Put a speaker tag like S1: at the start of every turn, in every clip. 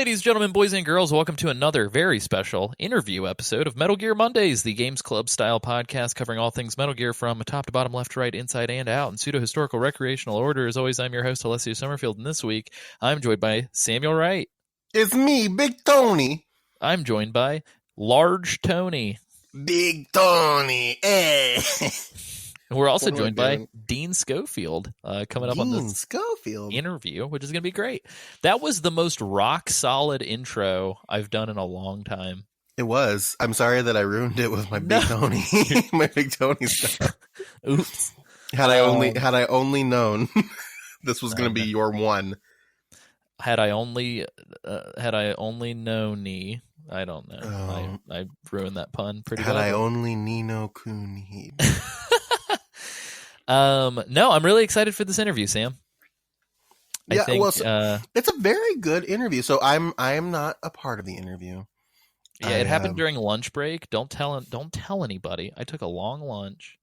S1: Ladies, gentlemen, boys, and girls, welcome to another very special interview episode of Metal Gear Mondays, the Games Club-style podcast covering all things Metal Gear from top to bottom, left to right, inside and out, in pseudo-historical recreational order. As always, I'm your host, Alessio Summerfield, and this week, I'm joined by Samuel Wright.
S2: It's me, Big Tony.
S1: I'm joined by Large Tony.
S2: Big Tony.
S1: And we're also joined by Dean Scofield coming up on this
S2: Scofield
S1: interview, which is going to be great. That was the most rock-solid intro I've done in a long time.
S2: It was. I'm sorry that I ruined it with my Big Tony. My Big Tony stuff.
S1: Oops.
S2: Had I only known this was going to be your one.
S1: Had I only known I don't know.
S2: Oh.
S1: I ruined that pun pretty
S2: Had
S1: well.
S2: I only Nino Cooney.
S1: No, I'm really excited for this interview, Sam. I think,
S2: it's a very good interview. So I'm not a part of the interview.
S1: Yeah, it happened during lunch break. Don't tell anybody. I took a long lunch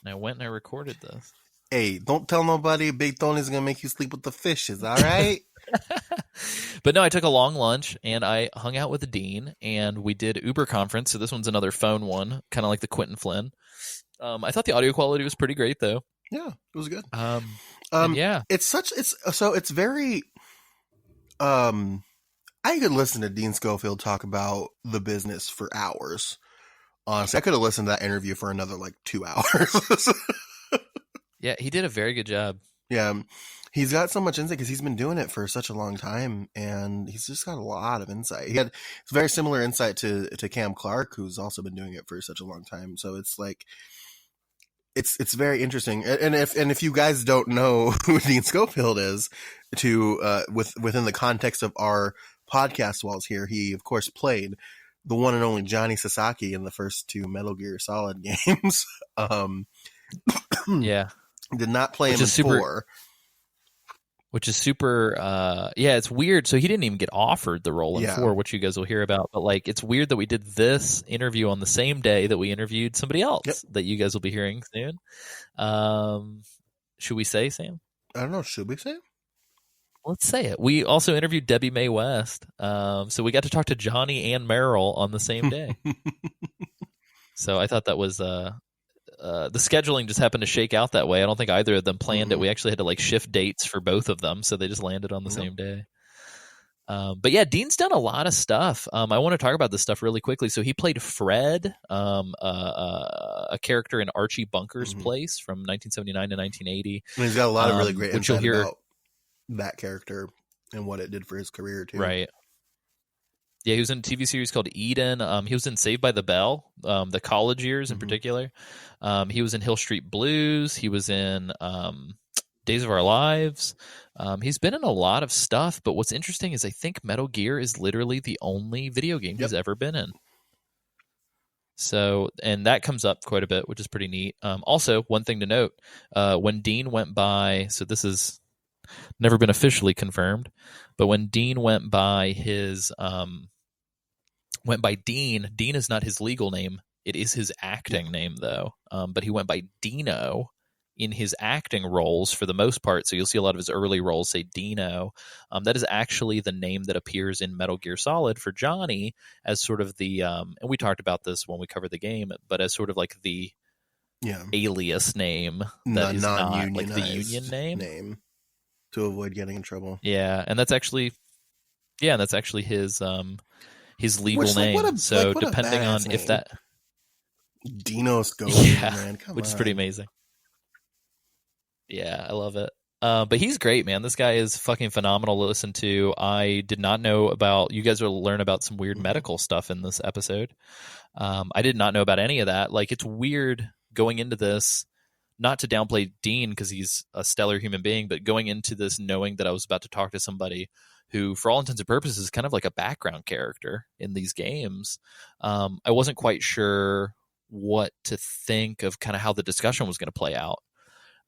S1: and I went and I recorded this.
S2: Hey, don't tell nobody Big Tony's gonna make you sleep with the fishes, all right?
S1: But no, I took a long lunch and I hung out with the Dean and we did Uber conference. So this one's another phone one, kind of like the Quentin Flynn. I thought the audio quality was pretty great though.
S2: Yeah, it was good.
S1: Yeah,
S2: it's very. I could listen to Dean Scofield talk about the business for hours. Honestly, I could have listened to that interview for another 2 hours.
S1: Yeah, he did a very good job.
S2: Yeah, he's got so much insight because he's been doing it for such a long time, and he's just got a lot of insight. He had very similar insight to Cam Clark, who's also been doing it for such a long time. So it's it's very interesting. And if you guys don't know who Dean Scofield is, within the context of our podcast walls here, he of course played the one and only Johnny Sasaki in the first two Metal Gear Solid games.
S1: Yeah.
S2: Did not play him in 4.
S1: Which is super, it's weird. So he didn't even get offered the role in 4, which you guys will hear about. But it's weird that we did this interview on the same day that we interviewed somebody else that you guys will be hearing soon. Should we say, Sam?
S2: I don't know. Should we say it?
S1: Let's say it. We also interviewed Debbie Mae West. So we got to talk to Johnny and Meryl on the same day. So I thought that was... the scheduling just happened to shake out that way. I don't think either of them planned it. We actually had to shift dates for both of them, so they just landed on the same day. But yeah, Dean's done a lot of stuff. I want to talk about this stuff really quickly. So he played Fred, a character in Archie Bunker's Place from 1979 to 1980.
S2: And he's got a lot of really great insight
S1: hear
S2: about that character and what it did for his career too.
S1: Right. Yeah, he was in a TV series called Eden. He was in Saved by the Bell, the college years in particular. He was in Hill Street Blues. He was in Days of Our Lives. He's been in a lot of stuff, but what's interesting is I think Metal Gear is literally the only video game he's ever been in. So, and that comes up quite a bit, which is pretty neat. Also, one thing to note, when Dean went by, so this is never been officially confirmed, but when Dean went by Dean is not his legal name. It is his acting name, though. But he went by Dino in his acting roles for the most part. So you'll see a lot of his early roles say Dino. That is actually the name that appears in Metal Gear Solid for Johnny as sort of the, and we talked about this when we covered the game, but as sort of the alias name that is not the union name.
S2: To avoid getting in trouble.
S1: Yeah, and that's actually his legal name. So depending on
S2: name.
S1: If that
S2: Dino Scofield, man, come
S1: which
S2: on.
S1: is pretty amazing. Yeah, I love it. But he's great, man. This guy is fucking phenomenal to listen to. I did not know about. You guys will learn about some weird medical stuff in this episode. I did not know about any of that. It's weird going into this. Not to downplay Dean because he's a stellar human being, but going into this knowing that I was about to talk to somebody who, for all intents and purposes, is kind of like a background character in these games, I wasn't quite sure what to think of kind of how the discussion was going to play out.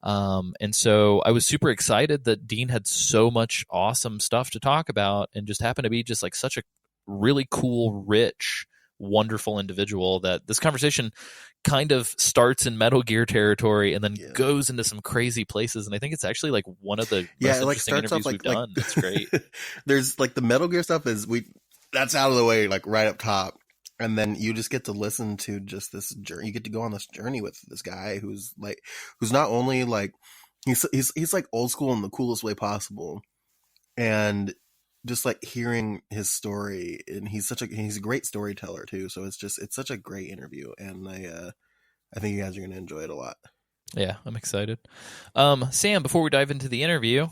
S1: And so I was super excited that Dean had so much awesome stuff to talk about and just happened to be just such a really cool, rich wonderful individual that this conversation kind of starts in Metal Gear territory and then goes into some crazy places. And I think it's actually like one of the most
S2: it like
S1: interesting
S2: starts off
S1: interviews we've done. It's great.
S2: There's like the Metal Gear stuff that's out of the way, like right up top. And then you just get to listen to just this journey. You get to go on this journey with this guy who's not only like, he's like old school in the coolest way possible. And just like hearing his story, and he's a great storyteller too. So it's such a great interview. And I think you guys are going to enjoy it a lot.
S1: Yeah, I'm excited. Sam, before we dive into the interview,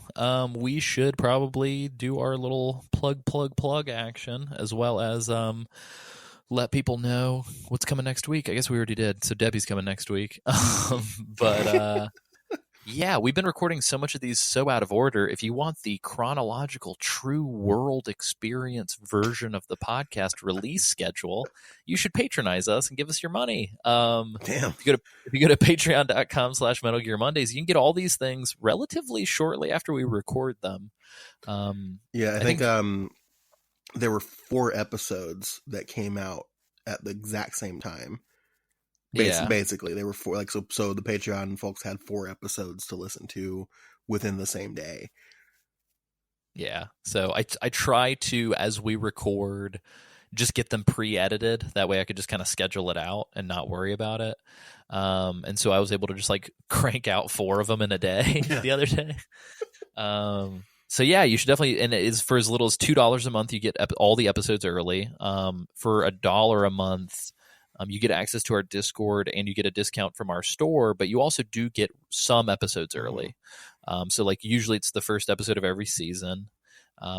S1: we should probably do our little plug action, as well as let people know what's coming next week. I guess we already did. So Debbie's coming next week. But yeah, we've been recording so much of these so out of order. If you want the chronological, true world experience version of the podcast release schedule, you should patronize us and give us your money.
S2: Damn.
S1: If you go to patreon.com/Metal Gear Mondays, you can get all these things relatively shortly after we record them.
S2: I think there were 4 episodes that came out at the exact same time. Basically, they were 4. Like so, the Patreon folks had 4 episodes to listen to within the same day.
S1: Yeah, so I try to, as we record, just get them pre-edited. That way, I could just kind of schedule it out and not worry about it. And so I was able to just like crank out 4 of them in a day the other day. So yeah, you should definitely, and it is for as little as $2 a month, you get all the episodes early. For $1 a month, you get access to our Discord and you get a discount from our store, but you also do get some episodes early. So like usually it's the first episode of every season.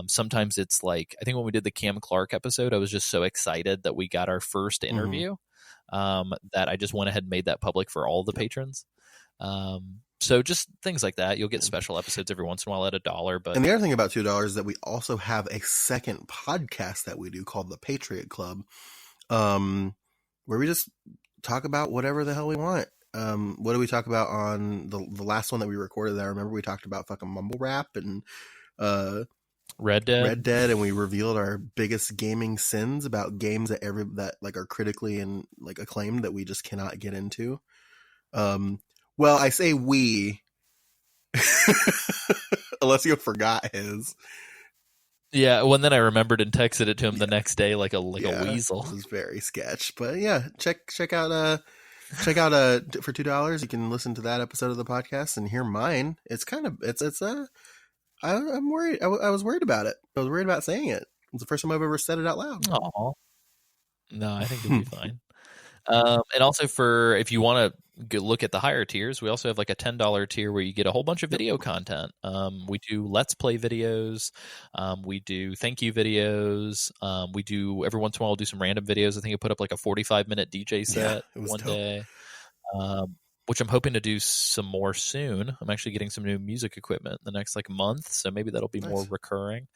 S1: Sometimes it's like, I think when we did the Cam Clark episode, I was just so excited that we got our first interview that I just went ahead and made that public for all the patrons. So just things like that. You'll get special episodes every once in a while at $1. But
S2: and the other thing about $2 is that we also have a second podcast that we do called the Patriot Club, where we just talk about whatever the hell we want. What do we talk about on the last one that we recorded? I remember we talked about fucking mumble rap and
S1: Red Dead,
S2: and we revealed our biggest gaming sins about games that like are critically and like acclaimed that we just cannot get into. Well, I say we. Alessio forgot his.
S1: Yeah, well, and then I remembered and texted it to him the next day like a weasel.
S2: It was very sketch, but yeah, check out for $2 you can listen to that episode of the podcast and hear mine. It's I'm worried. I was worried about it. I was worried about saying it. It's the first time I've ever said it out loud.
S1: Oh no, I think it'll be fine. And also if you want to look at the higher tiers, we also have like a $10 tier where you get a whole bunch of video content. We do Let's Play videos. We do thank you videos. We do every once in a while we'll do some random videos. I think I put up like a 45-minute DJ set one day, which I'm hoping to do some more soon. I'm actually getting some new music equipment in the next like month, so maybe that'll be more recurring.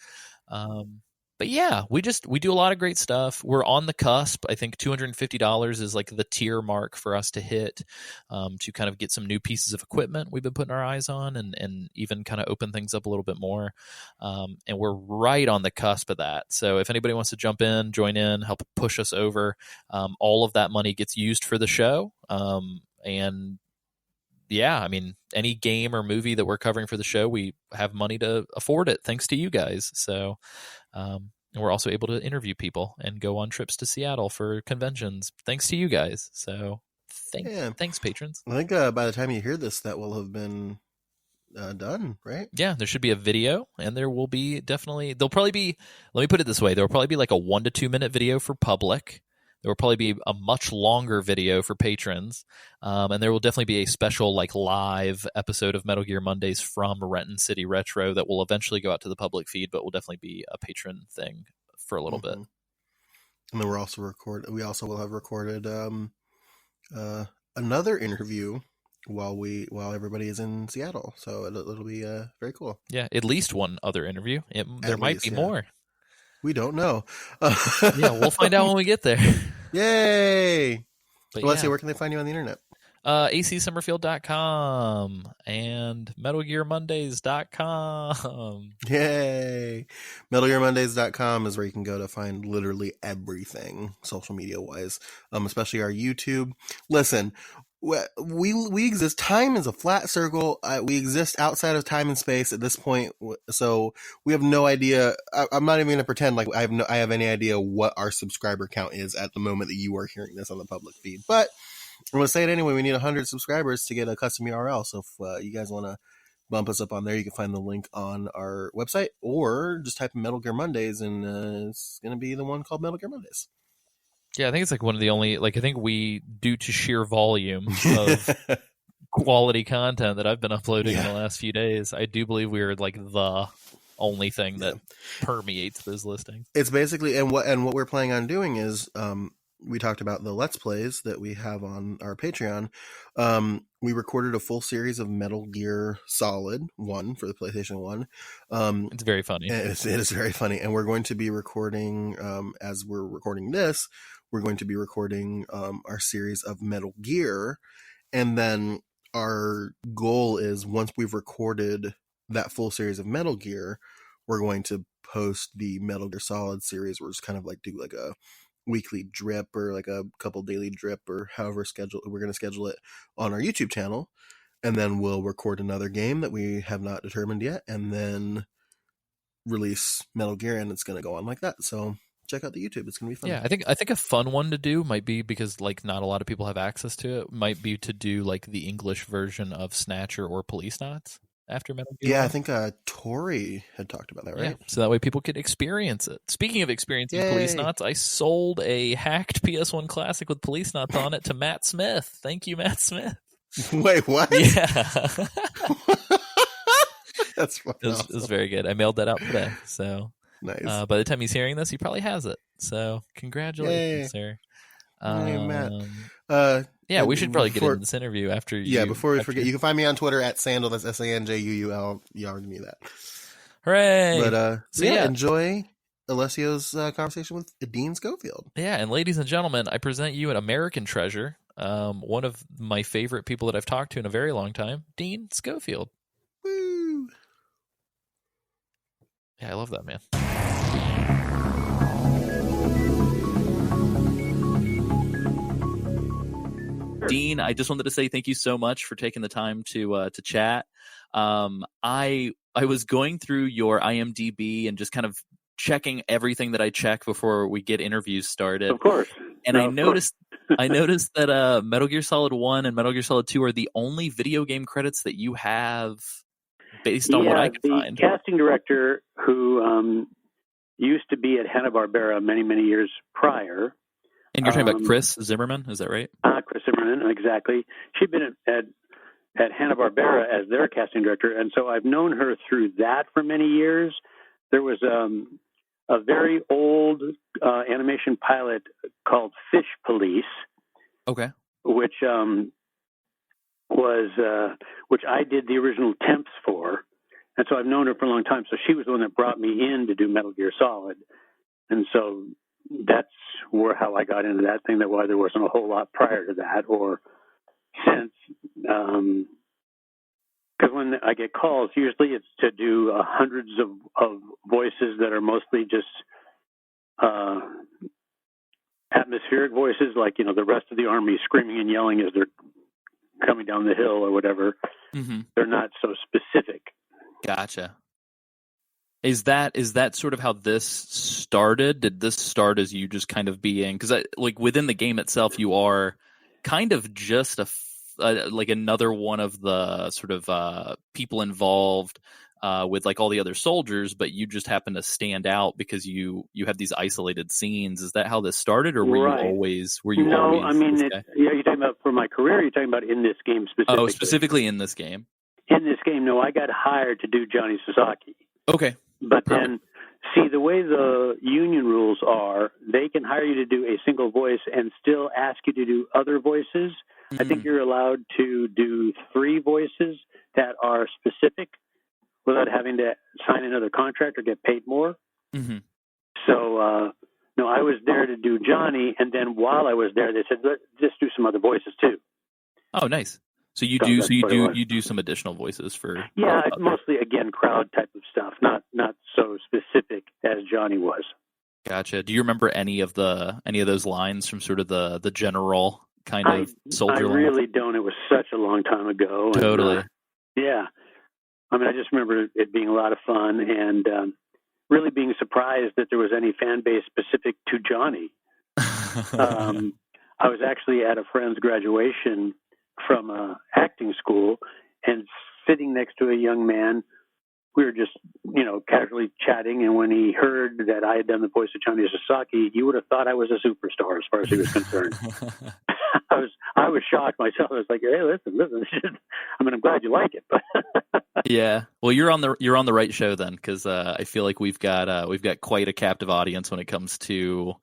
S1: But yeah, we do a lot of great stuff. We're on the cusp. I think $250 is like the tier mark for us to hit, to kind of get some new pieces of equipment we've been putting our eyes on and even kind of open things up a little bit more. And we're right on the cusp of that. So if anybody wants to jump in, join in, help push us over, all of that money gets used for the show. And yeah, I mean, any game or movie that we're covering for the show, we have money to afford it thanks to you guys. So, and we're also able to interview people and go on trips to Seattle for conventions thanks to you guys. So thanks, patrons.
S2: I think by the time you hear this, that will have been done, right?
S1: Yeah, there should be a video, and there will be there'll probably be, let me put it this way, there will probably be like a 1 to 2 minute video for public. There will probably be a much longer video for patrons, and there will definitely be a special like live episode of Metal Gear Mondays from Renton City Retro that will eventually go out to the public feed, but will definitely be a patron thing for a little bit.
S2: And then we also will have recorded another interview while everybody is in Seattle, so it'll be very cool.
S1: Yeah, at least one other interview. There might be more.
S2: We don't know.
S1: Yeah, we'll find out when we get there.
S2: Yay!
S1: But
S2: Alessio, where can they find you on the internet?
S1: ACSummerfield.com and MetalGearMondays.com.
S2: Yay! MetalGearMondays.com is where you can go to find literally everything social media wise, especially our YouTube. Listen, we exist. Time is a flat circle. We exist outside of time and space at this point, so we have no idea. I'm not even going to pretend like I have any idea what our subscriber count is at the moment that you are hearing this on the public feed. But I'm going to say it anyway. We need 100 subscribers to get a custom URL. So if you guys want to bump us up on there, you can find the link on our website, or just type in Metal Gear Mondays, and it's going to be the one called Metal Gear Mondays.
S1: Yeah, I think it's like one of the only, like, I think we, due to sheer volume of quality content that I've been uploading in the last few days, I do believe we're like the only thing that permeates those listings.
S2: It's basically, and what we're planning on doing is, we talked about the Let's Plays that we have on our Patreon. We recorded a full series of Metal Gear Solid 1 for the PlayStation 1.
S1: It's very funny.
S2: It is very funny. And we're going to be recording, as we're recording this, we're going to be recording our series of Metal Gear. And then our goal is, once we've recorded that full series of Metal Gear, we're going to post the Metal Gear Solid series. We're just kind of like do like a weekly drip or like a couple daily drip or however we're going to schedule it on our YouTube channel. And then we'll record another game that we have not determined yet, and then release Metal Gear, and it's going to go on like that. So check out the YouTube. It's going to be fun.
S1: Yeah, I think a fun one to do might be, because like not a lot of people have access to it, might be to do like the English version of Snatcher or Police Knots after Metal Gear.
S2: Yeah, I think Tori had talked about that, right?
S1: Yeah, so that way people could experience it. Speaking of experiencing Police Knots, I sold a hacked PS1 Classic with Police Knots on it to Matt Smith. Thank you, Matt Smith.
S2: Wait, what?
S1: Yeah.
S2: That's funny.
S1: It was very good. I mailed that out today. So
S2: nice.
S1: By the time he's hearing this, he probably has it. So congratulations, sir.
S2: Hey, Matt.
S1: Yeah, we should probably get into this interview after you.
S2: Yeah, before we forget, you can find me on Twitter at Sandal. That's SANJUUL. You already knew that.
S1: Hooray!
S2: But enjoy Alessio's conversation with Dean Scofield.
S1: Yeah, and ladies and gentlemen, I present you an American treasure, one of my favorite people that I've talked to in a very long time, Dean Scofield.
S2: Woo!
S1: Yeah, I love that man. Dean, I just wanted to say thank you so much for taking the time to chat. I was going through your IMDb and just kind of checking everything that I check before we get interviews started.
S3: Of course.
S1: And I noticed that Metal Gear Solid 1 and Metal Gear Solid 2 are the only video game credits that you have based on what I could find.
S3: The casting director who used to be at Hanna-Barbera many, many years prior.
S1: And you're talking about Chris Zimmerman, is that right?
S3: Chris Zimmerman, exactly. She'd been at Hanna-Barbera as their casting director, and so I've known her through that for many years. There was a very old animation pilot called Fish Police.
S1: Okay.
S3: Which I did the original temps for, and so I've known her for a long time. So she was the one that brought me in to do Metal Gear Solid, and so that's how I got into that thing. That why there wasn't a whole lot prior to that or since. Because when I get calls, usually it's to do hundreds of voices that are mostly just atmospheric voices, like, the rest of the army screaming and yelling as they're coming down the hill or whatever.
S1: Mm-hmm.
S3: They're not so specific.
S1: Gotcha. Is that sort of how this started? Did this start as you just kind of being, because like within the game itself, you are kind of just like another one of the sort of people involved with like all the other soldiers, but you just happen to stand out because you have these isolated scenes. Is that how this started, or were you always?
S3: No, I mean, you're talking about for my career. You're talking about in this game specifically.
S1: Oh, specifically in this game.
S3: In this game, no, I got hired to do Johnny Sasaki.
S1: Okay.
S3: But then, see, the way the union rules are, they can hire you to do a single voice and still ask you to do other voices. Mm-hmm. I think you're allowed to do 3 voices that are specific without having to sign another contract or get paid more.
S1: Mm-hmm.
S3: So, no, I was there to do Johnny, and then while I was there, they said, let's just do some other voices too.
S1: Oh, nice. So you
S3: So
S1: do
S3: that's what it was.
S1: you do some additional voices for
S3: Yeah,
S1: other-
S3: mostly again crowd type of stuff, not so specific as Johnny was.
S1: Gotcha. Do you remember any of those lines from sort of the general kind of soldier
S3: I
S1: lines?
S3: really don't. It was such a long time ago.
S1: Totally.
S3: And, yeah. I mean, I just remember it being a lot of fun and really being surprised that there was any fan base specific to Johnny. I was actually at a friend's graduation from acting school and sitting next to a young man. We were just, casually chatting. And when he heard that I had done the voice of Johnny Sasaki, you would have thought I was a superstar as far as he was concerned. I was shocked myself. I was like, hey, listen. I mean, I'm glad you like it, but
S1: yeah. Well, you're on the right show then, because I feel like we've got quite a captive audience when it comes to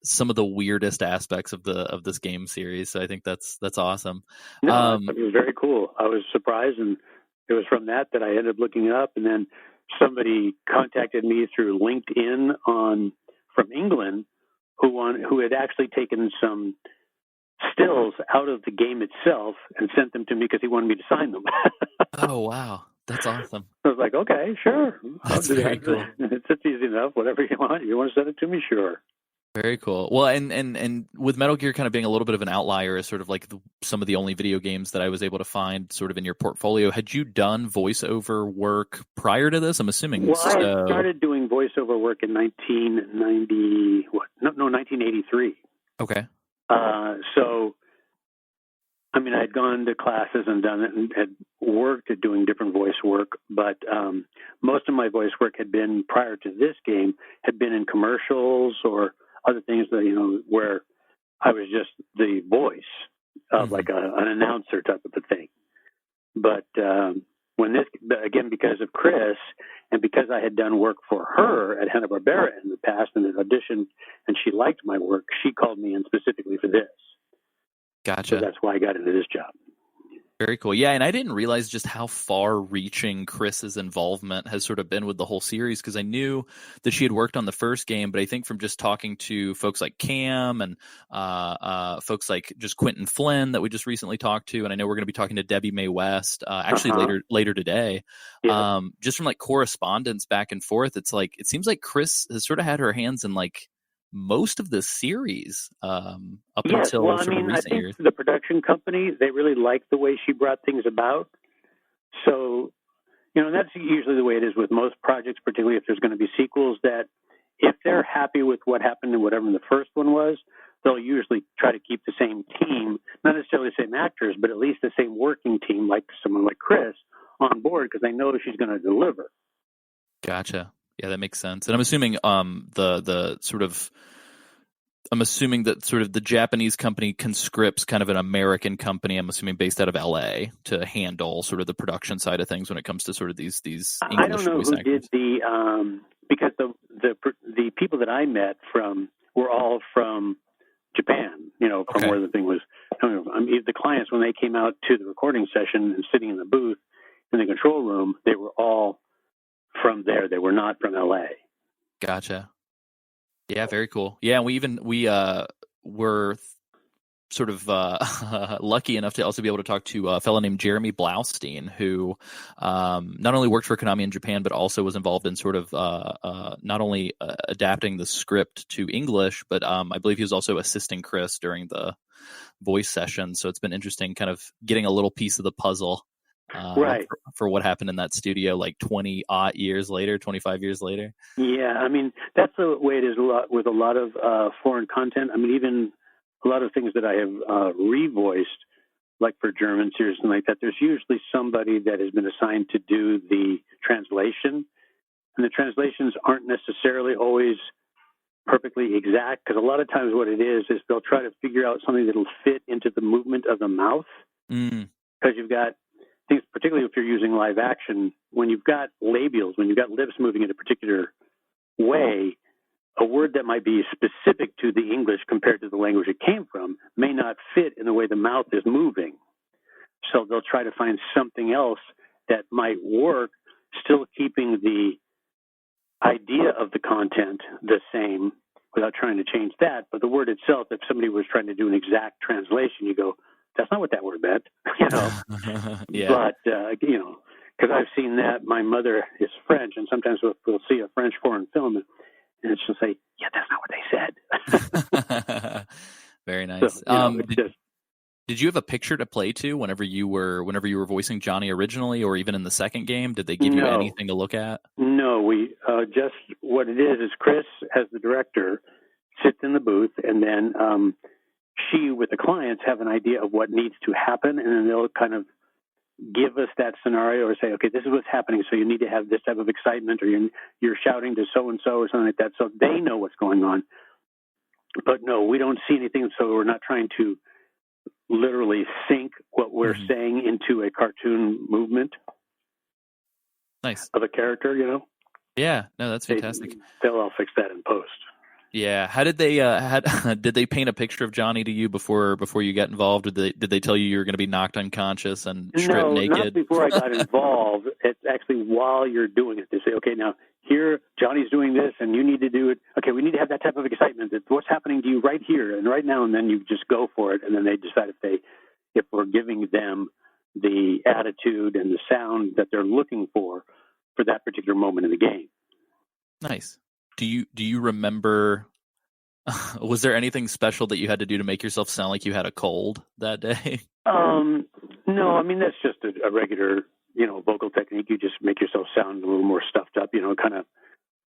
S1: some of the weirdest aspects of this game series. So I think that's awesome.
S3: No, it was very cool. I was surprised, and it was from that I ended up looking up, and then somebody contacted me through LinkedIn from England who had actually taken some stills out of the game itself and sent them to me because he wanted me to sign them.
S1: Oh, wow. That's awesome.
S3: I was like, okay, sure.
S1: That's very cool.
S3: It's easy enough. Whatever you want. You want to send it to me? Sure.
S1: Very cool. Well, and with Metal Gear kind of being a little bit of an outlier as sort of like some of the only video games that I was able to find sort of in your portfolio, had you done voiceover work prior to this? I'm assuming
S3: Well,
S1: so.
S3: I started doing voiceover work in 1983.
S1: Okay.
S3: So, I mean, I'd gone to classes and done it and had worked at doing different voice work, but most of my voice work had been, prior to this game, had been in commercials or other things that, where I was just the voice of like an announcer type of a thing. But again, because of Chris and because I had done work for her at Hanna-Barbera in the past and had auditioned and she liked my work, she called me in specifically for this.
S1: Gotcha.
S3: So that's why I got into this job.
S1: Very cool. Yeah, and I didn't realize just how far-reaching Chris's involvement has sort of been with the whole series, because I knew that she had worked on the first game, but I think from just talking to folks like Cam and folks like just Quentin Flynn that we just recently talked to, and I know we're going to be talking to Debbie Mae West actually later today.
S3: Yeah.
S1: Just from like correspondence back and forth, it's like it seems like Chris has sort of had her hands in like most of the series up until sort of recent
S3: I think
S1: years.
S3: The production company, they really liked the way she brought things about. So, that's usually the way it is with most projects, particularly if there's going to be sequels, that if they're happy with what happened in whatever the first one was, they'll usually try to keep the same team, not necessarily the same actors, but at least the same working team, like someone like Chris, on board, because they know she's going to deliver.
S1: Gotcha. Yeah, that makes sense. And I'm assuming that sort of the Japanese company Conscript's kind of an American company, I'm assuming based out of LA, to handle sort of the production side of things when it comes to sort of these English
S3: I don't know
S1: voice
S3: who
S1: actors.
S3: did because the people that I met were all from Japan, from where the thing was coming from. I mean, the clients, when they came out to the recording session and sitting in the booth in the control room, they were all from there. They were not from LA.
S1: Gotcha. Yeah, very cool. Yeah, we were sort of lucky enough to also be able to talk to a fellow named Jeremy Blaustein, who not only worked for Konami in Japan, but also was involved in sort of not only adapting the script to English, but I believe he was also assisting Chris during the voice session. So it's been interesting kind of getting a little piece of the puzzle for what happened in that studio like 25 years later.
S3: Yeah, I mean, that's the way it is with a lot of foreign content. I mean, even a lot of things that I have revoiced, like for German series and like that, there's usually somebody that has been assigned to do the translation. And the translations aren't necessarily always perfectly exact, because a lot of times what it is they'll try to figure out something that'll fit into the movement of the mouth. Because you've got things, particularly if you're using live action, when you've got labials, when you've got lips moving in a particular way, a word that might be specific to the English compared to the language it came from may not fit in the way the mouth is moving. So they'll try to find something else that might work, still keeping the idea of the content the same without trying to change that. But the word itself, if somebody was trying to do an exact translation, you go, that's not what that word meant.
S1: Yeah.
S3: But because I've seen that. My mother is French, and sometimes we'll see a French foreign film, and she'll say, "Yeah, that's not what they said."
S1: Very nice.
S3: So, it's just.
S1: Did you have a picture to play to whenever you were voicing Johnny originally, or even in the second game? Did they give you anything to look at?
S3: No, we just what it is Chris, as the director, sits in the booth, and then she, with the clients, have an idea of what needs to happen, and then they'll kind of give us that scenario or say, okay, this is what's happening, so you need to have this type of excitement, or you're shouting to so-and-so or something like that, so they know what's going on. But no, we don't see anything, so we're not trying to literally sync what we're saying into a cartoon movement.
S1: Nice.
S3: Of a character,
S1: Yeah, no, that's fantastic.
S3: They'll all fix that in post.
S1: Yeah, how did they did they paint a picture of Johnny to you before you got involved? Did they tell you were going to be knocked unconscious and stripped naked?
S3: No, not before I got involved. It's actually while you're doing it. They say, okay, now here Johnny's doing this, and you need to do it. Okay, we need to have that type of excitement. It's what's happening to you right here and right now, and then you just go for it, and then they decide if we're giving them the attitude and the sound that they're looking for that particular moment in the game.
S1: Nice. Do you remember? Was there anything special that you had to do to make yourself sound like you had a cold that day?
S3: No, I mean that's just a regular, vocal technique. You just make yourself sound a little more stuffed up. Kind of,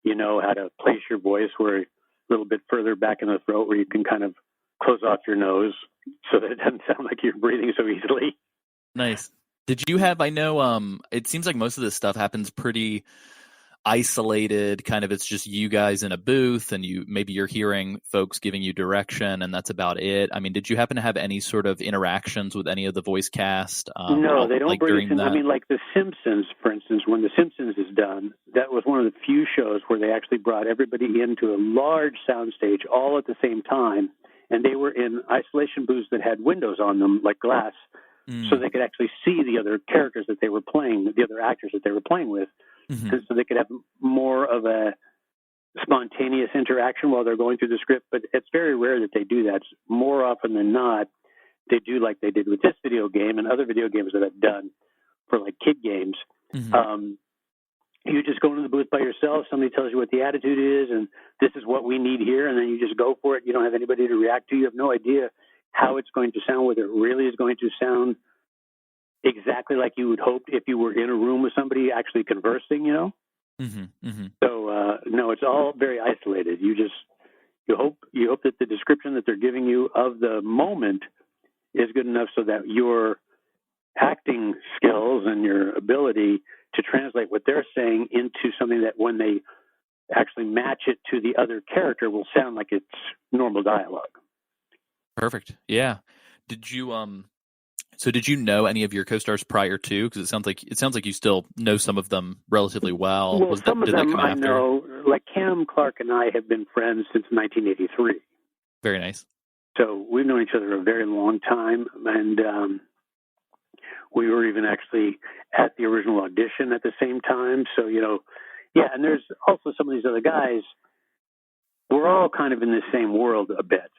S3: how to place your voice where a little bit further back in the throat, where you can kind of close off your nose so that it doesn't sound like you're breathing so easily.
S1: Nice. Did you have? I know. It seems like most of this stuff happens pretty isolated, kind of. It's just you guys in a booth, and maybe you're hearing folks giving you direction, and that's about it. I mean, did you happen to have any sort of interactions with any of the voice cast?
S3: No, they don't bring us in. I mean, like The Simpsons, for instance, when The Simpsons is done, that was one of the few shows where they actually brought everybody into a large soundstage all at the same time, and they were in isolation booths that had windows on them, like glass, so they could actually see the other characters that they were playing, the other actors that they were playing with. And so they could have more of a spontaneous interaction while they're going through the script. But it's very rare that they do that. More often than not, they do like they did with this video game and other video games that I've done for like kid games. You just go into the booth by yourself. Somebody tells you what the attitude is, and this is what we need here, and then you just go for it. You don't have anybody to react to. You have no idea how it's going to sound, whether it really is going to sound exactly like you would hope if you were in a room with somebody actually conversing, So no, it's all very isolated. You hope that the description that they're giving you of the moment is good enough so that your acting skills and your ability to translate what they're saying into something that when they actually match it to the other character will sound like it's normal dialogue.
S1: Perfect. Yeah. Did you So did you know any of your co-stars prior to? Because it sounds like you still know some of them relatively well.
S3: Well, some of them I know. Like Cam Clark and I have been friends since 1983.
S1: Very nice.
S3: So we've known each other a very long time, and we were even actually at the original audition at the same time. So yeah. And there's also some of these other guys. We're all kind of in the same world a bit.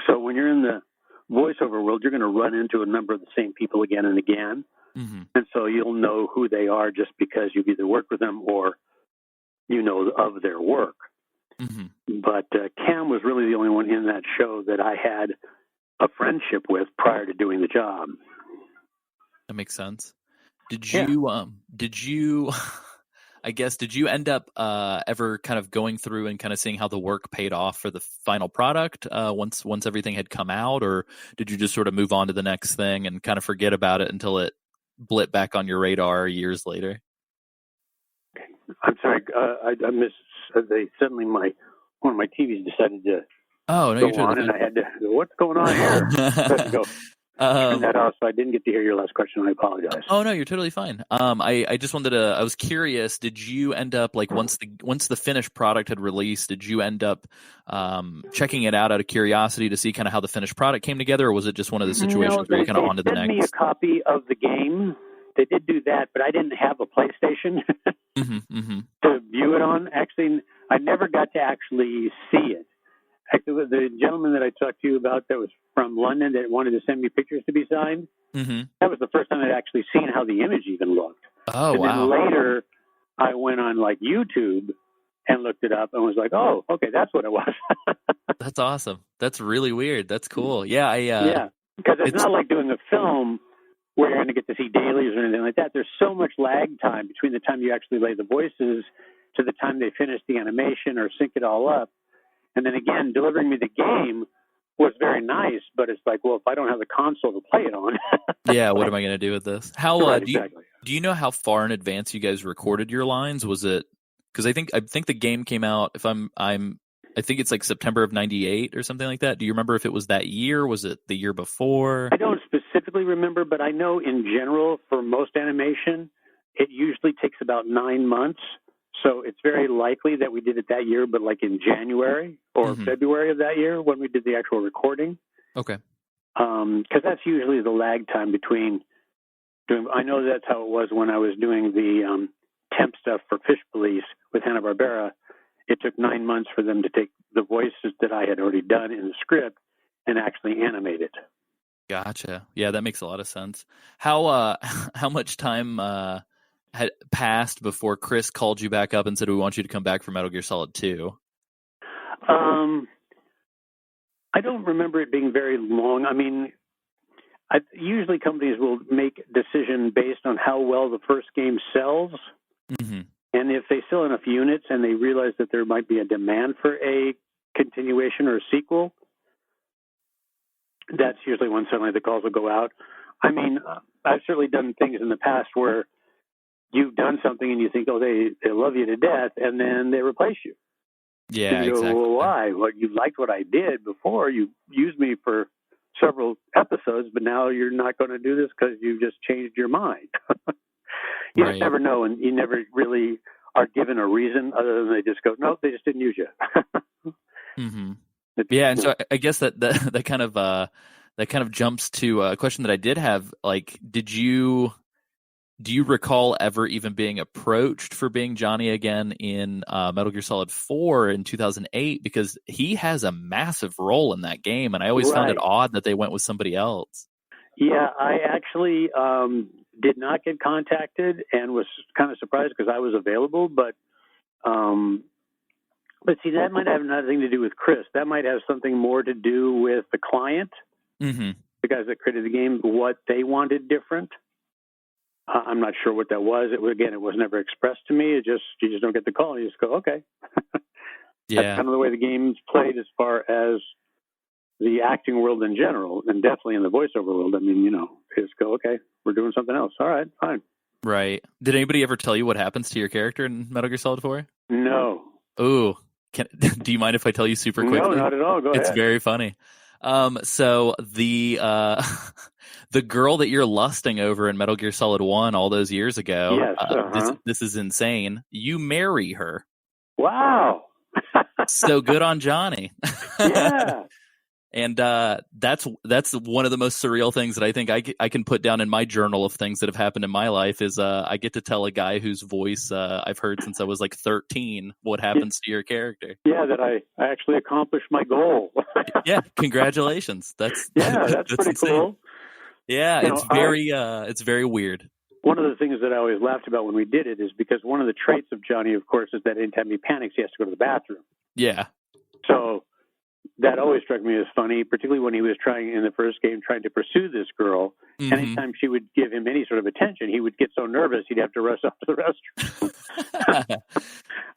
S3: So when you're in the voiceover world, you're going to run into a number of the same people again and again. And so you'll know who they are just because you've either worked with them or of their work. But Cam was really the only one in that show that I had a friendship with prior to doing the job.
S1: That makes sense. Did you I guess, did you end up ever kind of going through and kind of seeing how the work paid off for the final product once everything had come out, or did you just sort of move on to the next thing and kind of forget about it until it blipped back on your radar years later?
S3: I'm sorry, I missed. They suddenly one of my TVs decided to go on, and I had to go, what's going on here? I had to go turn that off, so I didn't get to hear your last question. I apologize.
S1: Oh no, you're totally fine. I just wanted to. I was curious. Did you end up once the finished product had released? Did you end up checking it out of curiosity to see kind of how the finished product came together, or was it just one of the situations where you're kind of on to the next?
S3: They sent me a copy of the game. They did do that, but I didn't have a PlayStation to view it on. Actually, I never got to actually see it. Actually, the gentleman that I talked to you about that was from London that wanted to send me pictures to be signed, that was the first time I'd actually seen how the image even looked.
S1: Oh,
S3: and
S1: wow.
S3: then later, I went on like YouTube and looked it up and was like, oh, okay, that's what it was.
S1: That's awesome. That's really weird. That's cool. Yeah,
S3: yeah, because it's not like doing a film where you're going to get to see dailies or anything like that. There's so much lag time between the time you actually lay the voices to the time they finish the animation or sync it all up. And then again, delivering me the game was very nice, but it's like, well, if I don't have the console to play it on.
S1: Yeah, what am I going to do with this? How
S3: Right,
S1: do you know how far in advance you guys recorded your lines? Was it because I think the game came out I think it's like September of '98 or something like that. Do you remember if it was that year? Was it the year before?
S3: I don't specifically remember, but I know in general for most animation, it usually takes about 9 months. So it's very likely that we did it that year, but like in January or February of that year when we did the actual recording.
S1: Okay.
S3: Because that's usually the lag time between doing. I know that's how it was when I was doing the temp stuff for Fish Police with Hanna-Barbera. It took 9 months for them to take the voices that I had already done in the script and actually animate it.
S1: Gotcha. Yeah, that makes a lot of sense. How much time had passed before Chris called you back up and said, we want you to come back for Metal Gear Solid 2?
S3: I don't remember it being very long. I mean, usually companies will make a decision based on how well the first game sells. And if they sell enough units and they realize that there might be a demand for a continuation or a sequel, that's usually when suddenly the calls will go out. I mean, I've certainly done things in the past where you've done something and you think, oh, they love you to death, and then they replace you.
S1: Yeah,
S3: and you go,
S1: exactly.
S3: well, why? Well, you liked what I did before. You used me for several episodes, but now you're not going to do this because you just changed your mind. You just never know, and you never really are given a reason other than they just go, no, they just didn't use you.
S1: Yeah, and so I guess that kind of jumps to a question that I did have. Like, do you recall ever even being approached for being Johnny again in Metal Gear Solid 4 in 2008? Because he has a massive role in that game, and I always found it odd that they went with somebody else.
S3: Yeah, I actually did not get contacted and was kind of surprised because I was available. But see, that might have nothing to do with Chris. That might have something more to do with the client, the guys that created the game, what they wanted different. I'm not sure what that was. It was never expressed to me. You just don't get the call. You just go, okay. That's kind of the way the game's played as far as the acting world in general, and definitely in the voiceover world. I mean, you just go, okay, we're doing something else. All right, fine. Right.
S1: Did anybody ever tell you what happens to your character in Metal Gear Solid 4?
S3: No.
S1: Ooh. Do you mind if I tell you super quickly?
S3: No, not at all. Go ahead.
S1: It's very funny. So the girl that you're lusting over in Metal Gear Solid 1 all those years ago, this is insane. You marry her.
S3: Wow.
S1: So good on Johnny.
S3: Yeah.
S1: And that's one of the most surreal things that I think I can put down in my journal of things that have happened in my life is I get to tell a guy whose voice I've heard since I was like 13 what happens to your character.
S3: Yeah, that I actually accomplished my goal.
S1: Yeah, congratulations. That's
S3: pretty
S1: insane.
S3: cool.
S1: Yeah, it's very weird.
S3: One of the things that I always laughed about when we did it is because one of the traits of Johnny, of course, is that anytime he panics, he has to go to the bathroom.
S1: Yeah.
S3: So that always struck me as funny, particularly when he was trying in the first game, trying to pursue this girl. Anytime she would give him any sort of attention, he would get so nervous he'd have to rush off to the restroom.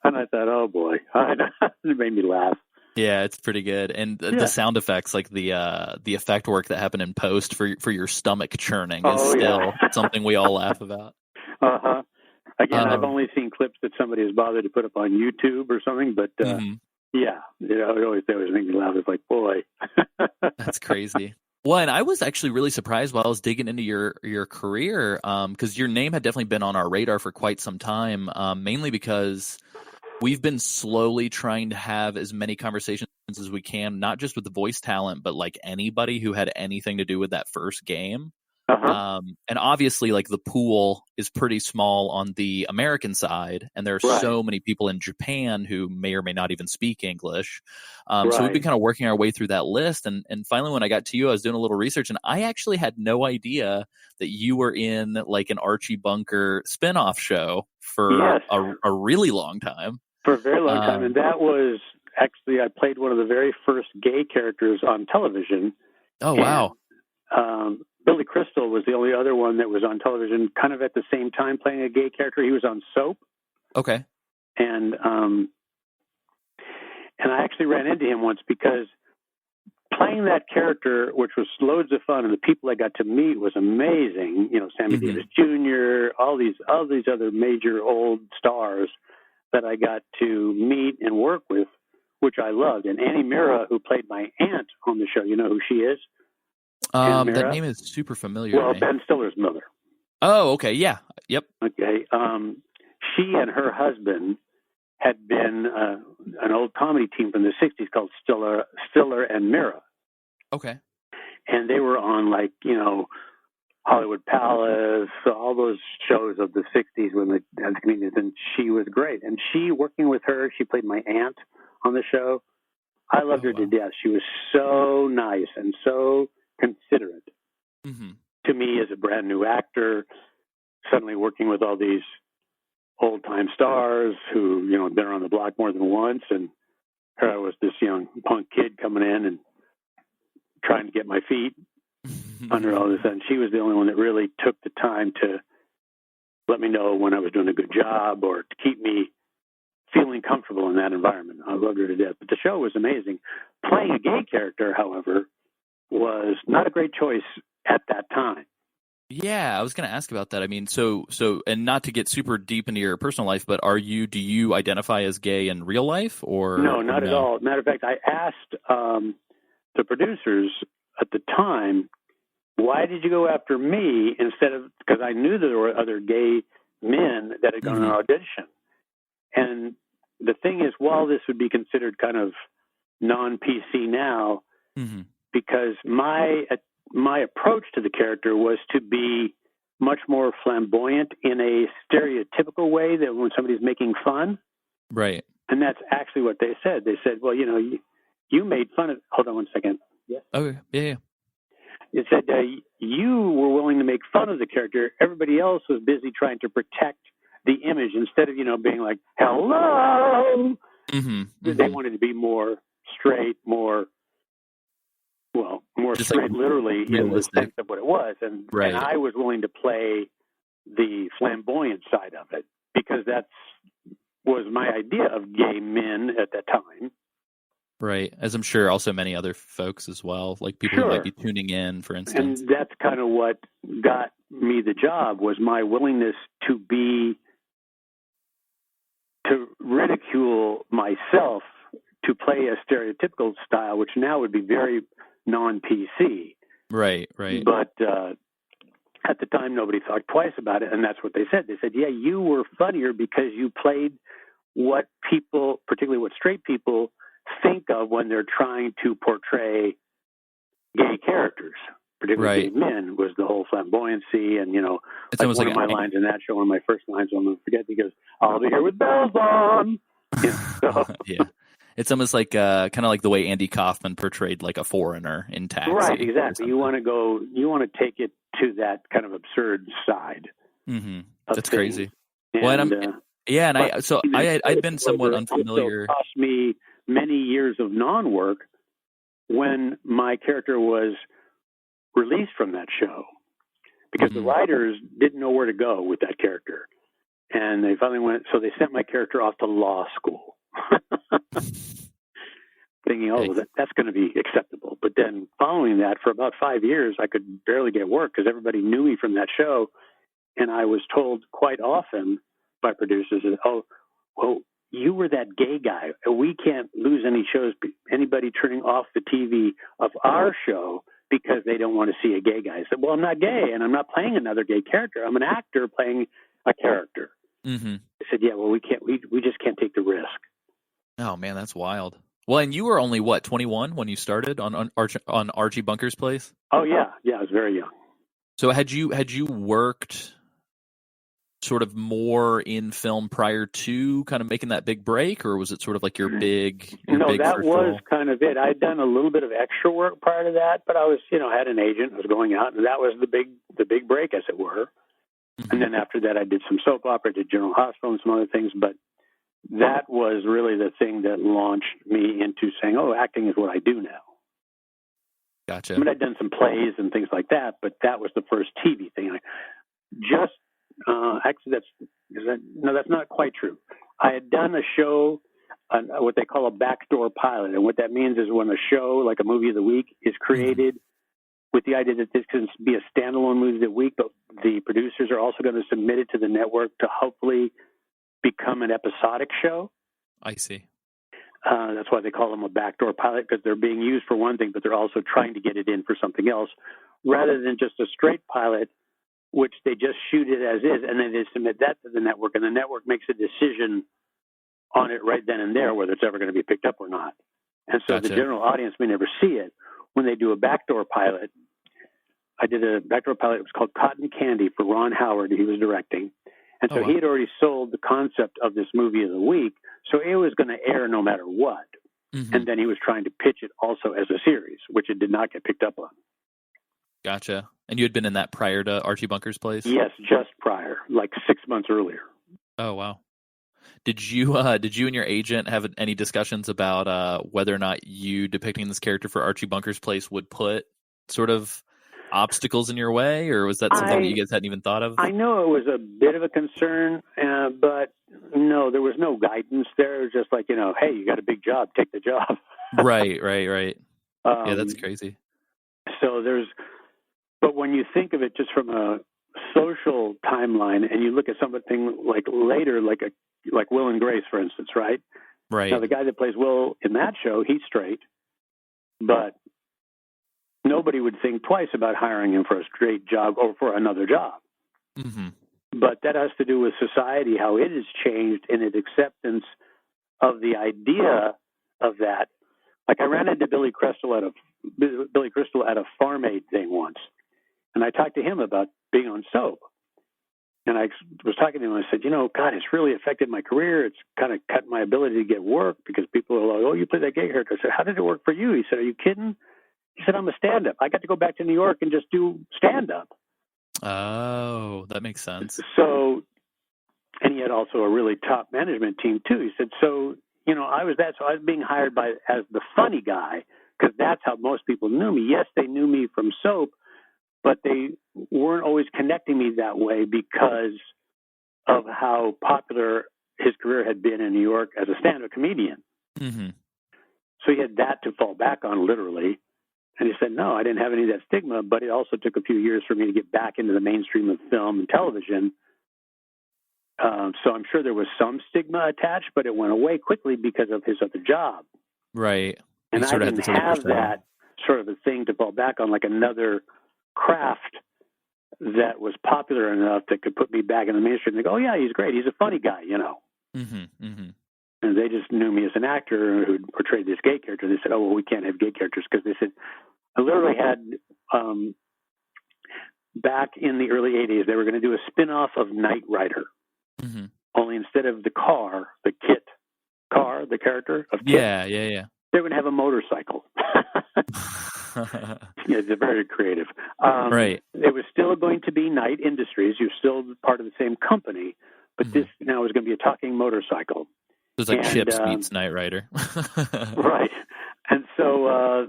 S3: And I thought, oh boy, it made me laugh.
S1: Yeah, it's pretty good, and the sound effects, like the effect work that happened in post for your stomach churning, is still something we all laugh about.
S3: Again, I've only seen clips that somebody has bothered to put up on YouTube or something, but. Yeah, they always make me laugh. It's like, boy.
S1: That's crazy. Well, and I was actually really surprised while I was digging into your career, because your name had definitely been on our radar for quite some time, mainly because we've been slowly trying to have as many conversations as we can, not just with the voice talent, but like anybody who had anything to do with that first game. And obviously, like, the pool is pretty small on the American side, and there are so many people in Japan who may or may not even speak English. So we've been kind of working our way through that list, and finally, when I got to you, I was doing a little research, and I actually had no idea that you were in like an Archie Bunker spinoff show for a really long time.
S3: For a very long time, and that was actually, I played one of the very first gay characters on television.
S1: Oh, wow.
S3: Billy Crystal was the only other one that was on television kind of at the same time playing a gay character. He was on Soap.
S1: Okay.
S3: And I actually ran into him once because playing that character, which was loads of fun, and the people I got to meet was amazing. You know, Sammy Davis Jr., all these other major old stars that I got to meet and work with, which I loved. And Annie Mira, who played my aunt on the show, you know who she is?
S1: That name is super familiar.
S3: Well, Ben Stiller's mother.
S1: Oh, okay. Yeah. Yep.
S3: Okay. She and her husband had been an old comedy team from the 60s called Stiller and Mira.
S1: Okay.
S3: And they were on, like, you know, Hollywood Palace, all those shows of the 60s when they had the comedians, and she was great. And she, working with her, she played my aunt on the show. I loved her to death. She was so nice and so considerate to me as a brand new actor, suddenly working with all these old time stars who, you know, been around the block more than once. And here I was, this young punk kid coming in and trying to get my feet under all this. And she was the only one that really took the time to let me know when I was doing a good job or to keep me feeling comfortable in that environment. I loved her to death. But the show was amazing. Playing a gay character, however, was not a great choice at that time.
S1: Yeah, I was going to ask about that. I mean, so, and not to get super deep into your personal life, but do you identify as gay in real life, or
S3: no? Not at all. Matter of fact, I asked the producers at the time, why did you go after me instead of, because I knew there were other gay men that had gone on audition. And the thing is, while this would be considered kind of non-PC now, because my approach to the character was to be much more flamboyant in a stereotypical way than when somebody's making fun.
S1: Right.
S3: And that's actually what they said. They said, well, you know, you made fun of, hold on one second.
S1: Yeah. Okay. Yeah.
S3: It said, you were willing to make fun of the character. Everybody else was busy trying to protect the image instead of, you know, being like, hello. They wanted to be more straight, more just straight, like, literally, in the sense of what it was. And I was willing to play the flamboyant side of it because that was my idea of gay men at that time.
S1: Right. As I'm sure also many other folks as well, like people who might be tuning in, for instance.
S3: And that's kind of what got me the job, was my willingness to ridicule myself, to play a stereotypical style, which now would be very non-PC.
S1: Right.
S3: But at the time, nobody thought twice about it, and that's what they said. They said, yeah, you were funnier because you played what people, particularly what straight people, think of when they're trying to portray gay characters, particularly gay men, was the whole flamboyancy. And, you know, it's like one of my lines in that show, one of my first lines, I'll never forget, he goes, I'll be here with bells on. You know, so.
S1: Yeah. It's almost like kind of like the way Andy Kaufman portrayed like a foreigner in Taxi.
S3: Right, exactly. You want to take it to that kind of absurd side.
S1: That's crazy. I'd been somewhat unfamiliar.
S3: It cost me many years of non-work when my character was released from that show, because the writers didn't know where to go with that character. And they finally they sent my character off to law school. Thinking, that's going to be acceptable. But then following that, for about 5 years, I could barely get work because everybody knew me from that show. And I was told quite often by producers, you were that gay guy. We can't lose any shows, anybody turning off the TV of our show because they don't want to see a gay guy. I said, well, I'm not gay, and I'm not playing another gay character. I'm an actor playing a character. I said, yeah, well, we just can't take the risk.
S1: Oh, man, that's wild. Well, and you were only, 21 when you started on Archie Bunker's Place?
S3: Oh, yeah. Yeah, I was very young.
S1: So had you worked sort of more in film prior to kind of making that big break, or was it sort of like your big
S3: that
S1: first
S3: was
S1: role?
S3: kind of it. I'd done a little bit of extra work prior to that, but I was, had an agent, I was going out, and that was the big break, as it were.
S1: Mm-hmm.
S3: And then after that, I did some soap opera, did General Hospital and some other things, but that was really the thing that launched me into saying, oh, acting is what I do now.
S1: Gotcha.
S3: I mean, I'd done some plays and things like that, but that was the first TV thing. Actually, that's not quite true. I had done a show, what they call a backdoor pilot, and what that means is when a show, like a movie of the week, is created with the idea that this can be a standalone movie of the week, but the producers are also going to submit it to the network to hopefully become an episodic show.
S1: I see.
S3: That's why they call them a backdoor pilot, because they're being used for one thing, but they're also trying to get it in for something else, rather than just a straight pilot, which they just shoot it as is, and then they submit that to the network, and the network makes a decision on it right then and there, whether it's ever going to be picked up or not. And so
S1: Gotcha.
S3: the general audience may never see it. When they do a backdoor pilot, I did a backdoor pilot. It was called Cotton Candy for Ron Howard. He was directing. And so he had already sold the concept of this movie of the week, so it was going to air no matter what. Mm-hmm. And then he was trying to pitch it also as a series, which it did not get picked up on.
S1: Gotcha. And you had been in that prior to Archie Bunker's Place?
S3: Yes, just prior, like 6 months earlier.
S1: Oh, wow. Did you and your agent have any discussions about whether or not you depicting this character for Archie Bunker's Place would put sort of obstacles in your way, or was that something that you guys hadn't even thought of?
S3: I know it was a bit of a concern, but no, there was no guidance there. It was just like, hey, you got a big job, take the job.
S1: Right. Yeah, that's crazy.
S3: So but when you think of it just from a social timeline, and you look at something like later, like Will and Grace, for instance, right?
S1: Right.
S3: Now, the guy that plays Will in that show, he's straight, but nobody would think twice about hiring him for a straight job or for another job.
S1: Mm-hmm.
S3: But that has to do with society, how it has changed in its acceptance of the idea of that. Like I ran into Billy Crystal at a Farm Aid thing once, and I talked to him about being on soap. And I was talking to him, and I said, God, it's really affected my career. It's kind of cut my ability to get work because people are like, oh, you play that gay character. I said, how did it work for you? He said, are you kidding? He said, I'm a stand-up. I got to go back to New York and just do stand-up.
S1: Oh, that makes sense.
S3: So, and he had also a really top management team, too. He said, so, I was being hired as the funny guy, because that's how most people knew me. Yes, they knew me from soap, but they weren't always connecting me that way because of how popular his career had been in New York as a stand-up comedian.
S1: Mm-hmm.
S3: So he had that to fall back on, literally. And he said, no, I didn't have any of that stigma, but it also took a few years for me to get back into the mainstream of film and television. So I'm sure there was some stigma attached, but it went away quickly because of his other job.
S1: Right.
S3: And I didn't have that sort of a thing to fall back on, like another craft that was popular enough that could put me back in the mainstream. They go, oh, yeah, he's great. He's a funny guy,
S1: Mm-hmm. Mm-hmm.
S3: And they just knew me as an actor who portrayed this gay character. They said, oh, well, we can't have gay characters because they said, I literally had, back in the early 80s, they were going to do a spin-off of Knight Rider.
S1: Mm-hmm.
S3: Only instead of the character of Kit.
S1: Yeah.
S3: They would have a motorcycle. Yeah, they're very creative.
S1: Right.
S3: It was still going to be Knight Industries. You're still part of the same company, but this now is going to be a talking motorcycle.
S1: So it's like Chips meets Knight Rider.
S3: Right. And so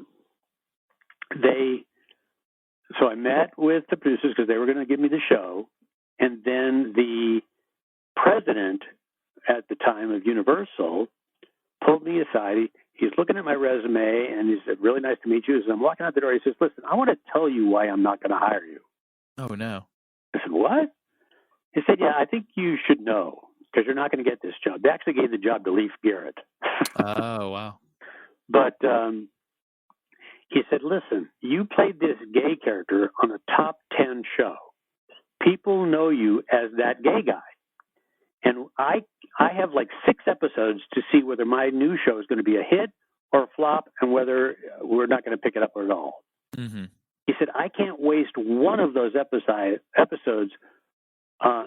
S3: I met with the producers because they were going to give me the show. And then the president at the time of Universal pulled me aside. He's looking at my resume, and he said, really nice to meet you. As I'm walking out the door, he says, listen, I want to tell you why I'm not going to hire you.
S1: Oh, no.
S3: I said, what? He said, yeah, I think you should know because you're not going to get this job. They actually gave the job to Leif Garrett.
S1: Oh, wow.
S3: But he said, listen, you played this gay character on a top 10 show. People know you as that gay guy. And I have like 6 episodes to see whether my new show is going to be a hit or a flop and whether we're not going to pick it up at all.
S1: Mm-hmm.
S3: He said, I can't waste one of those episodes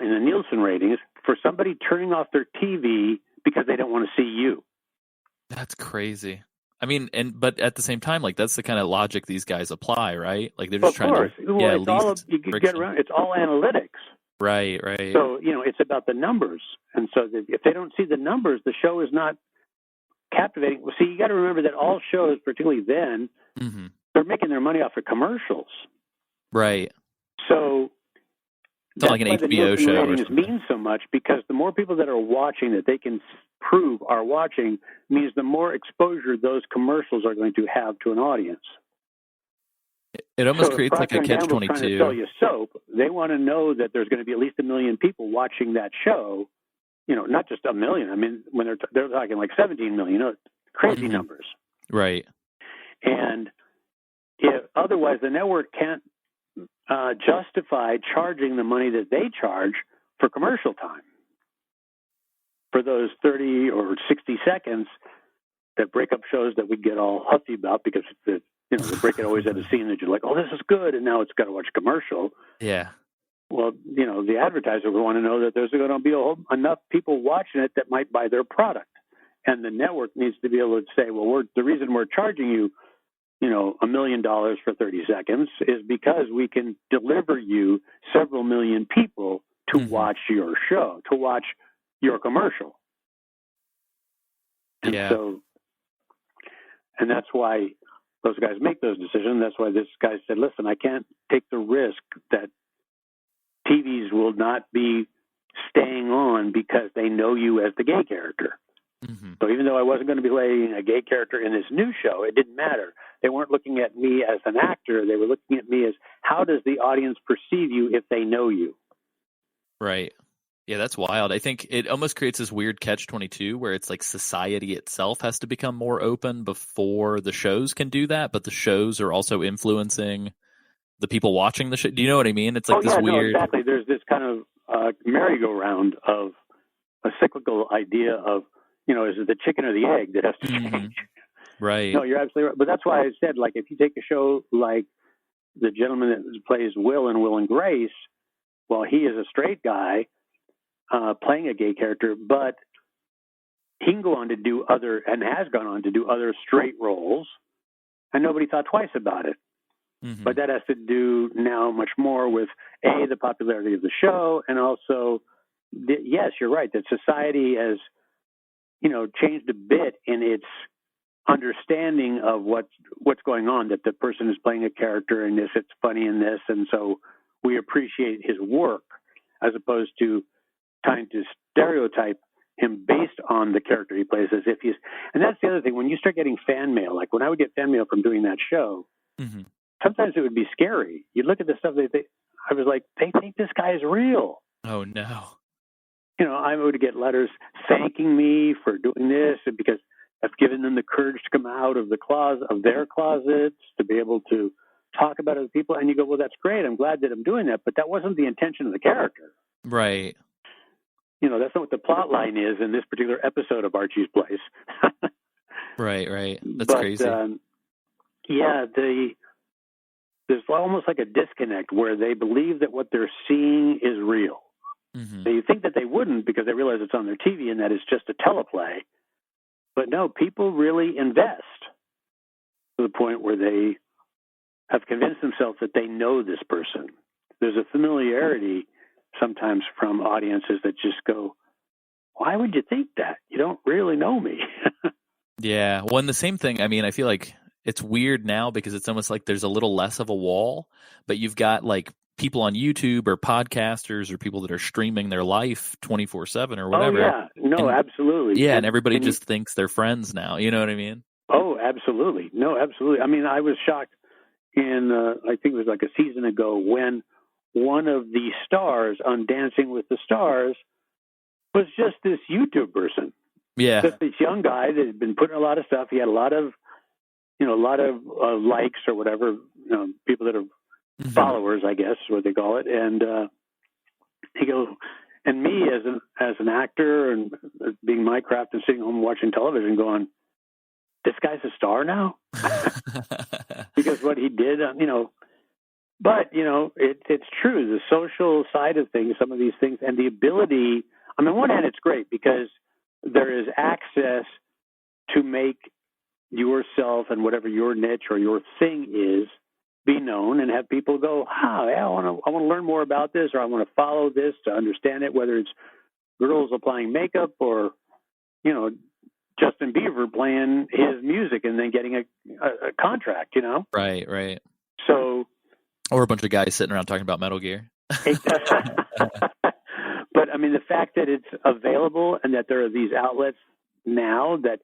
S3: in the Nielsen ratings for somebody turning off their TV because they don't want to see you.
S1: That's crazy. I mean, but at the same time, like that's the kind of logic these guys apply, right? Like they're just trying to,
S3: it's all you can get around. It's all analytics,
S1: right?
S3: So it's about the numbers, and so if they don't see the numbers, the show is not captivating. Well, see, you got to remember that all shows, particularly then, they're making their money off of commercials,
S1: right?
S3: So
S1: it's not like an HBO show.
S3: Ratings mean so much because the more people that are watching that they can prove are watching means the more exposure those commercials are going to have to an audience.
S1: It almost creates like a catch-22.
S3: Trying to sell you soap, they want to know that there's going to be at least 1 million people watching that show. Not just 1 million. I mean, when they're talking like 17 million, crazy numbers,
S1: right?
S3: And otherwise, the network can't justify charging the money that they charge for commercial time. For those 30 or 60 seconds that break up shows that we get all huffy about because they break it always at a scene that you're like, oh, this is good, and now it's got to watch a commercial.
S1: Yeah.
S3: Well, the advertiser will want to know that there's going to be enough people watching it that might buy their product. And the network needs to be able to say, well, the reason we're charging you, $1 million for 30 seconds is because we can deliver you several million people to watch your show, to watch your commercial. And and that's why those guys make those decisions. That's why this guy said, listen, I can't take the risk that TVs will not be staying on because they know you as the gay character. So even though I wasn't going to be playing a gay character in this new show, it didn't matter. They weren't looking at me as an actor. They were looking at me as, how does the audience perceive you if they know you?
S1: Right. Yeah, that's wild. I think it almost creates this weird catch-22 where it's like society itself has to become more open before the shows can do that, but the shows are also influencing the people watching the show. Do you know what I mean? It's like weird...
S3: No, exactly. There's this kind of merry-go-round of a cyclical idea of, is it the chicken or the egg that has to change?
S1: Right.
S3: No, you're absolutely right. But that's why I said, like, if you take a show like the gentleman that plays Will in Will and Grace, well, he is a straight guy playing a gay character, but he can go on to do and has gone on to do other straight roles, and nobody thought twice about it. But that has to do now much more with, the popularity of the show, and also, yes, you're right, that society has, changed a bit in its understanding of what's going on, that the person is playing a character in this, it's funny in this, and so we appreciate his work as opposed to trying to stereotype him based on the character he plays as if he's... And that's the other thing, when you start getting fan mail, like when I would get fan mail from doing that show, sometimes it would be scary. You'd look at the stuff, I was like, they think this guy is real.
S1: Oh, no.
S3: I would get letters thanking me for doing this because I've given them the courage to come out of their closets, to be able to talk about other people. And you go, well, that's great. I'm glad that I'm doing that. But that wasn't the intention of the character.
S1: Right.
S3: That's not what the plot line is in this particular episode of Archie's Place.
S1: Right. That's crazy.
S3: There's almost like a disconnect where they believe that what they're seeing is real. So you think that they wouldn't because they realize it's on their TV and that it's just a teleplay. But no, people really invest to the point where they have convinced themselves that they know this person. There's a familiarity sometimes from audiences that just go, why would you think that? You don't really know me.
S1: Yeah. Well, and the same thing, I mean, I feel like it's weird now because it's almost like there's a little less of a wall, but you've got like people on YouTube or podcasters or people that are streaming their life 24/7 or whatever.
S3: Oh, yeah. No, absolutely.
S1: Yeah, and everybody just thinks they're friends now. You know what I mean?
S3: Oh, absolutely. No, absolutely. I mean, I was shocked in, I think it was like a season ago, when one of the stars on Dancing with the Stars was just this YouTube person.
S1: Yeah.
S3: Just this young guy that had been putting a lot of stuff. He had a lot of likes or whatever, people that are followers, I guess, is what they call it. And he goes, and me as an actor and being my craft and sitting home watching television going, this guy's a star now? Because what he did, But, you know, it's true. The social side of things, some of these things, and the ability, I mean, on one hand, it's great because there is access to make yourself and whatever your niche or your thing is be known and have people go, yeah, I want to learn more about this, or I want to follow this to understand it, whether it's girls applying makeup or, you know, Justin Bieber playing his music and then getting a contract, you know?
S1: Right.
S3: So,
S1: or a bunch of guys sitting around talking about Metal Gear.
S3: But I mean, the fact that it's available and that there are these outlets now that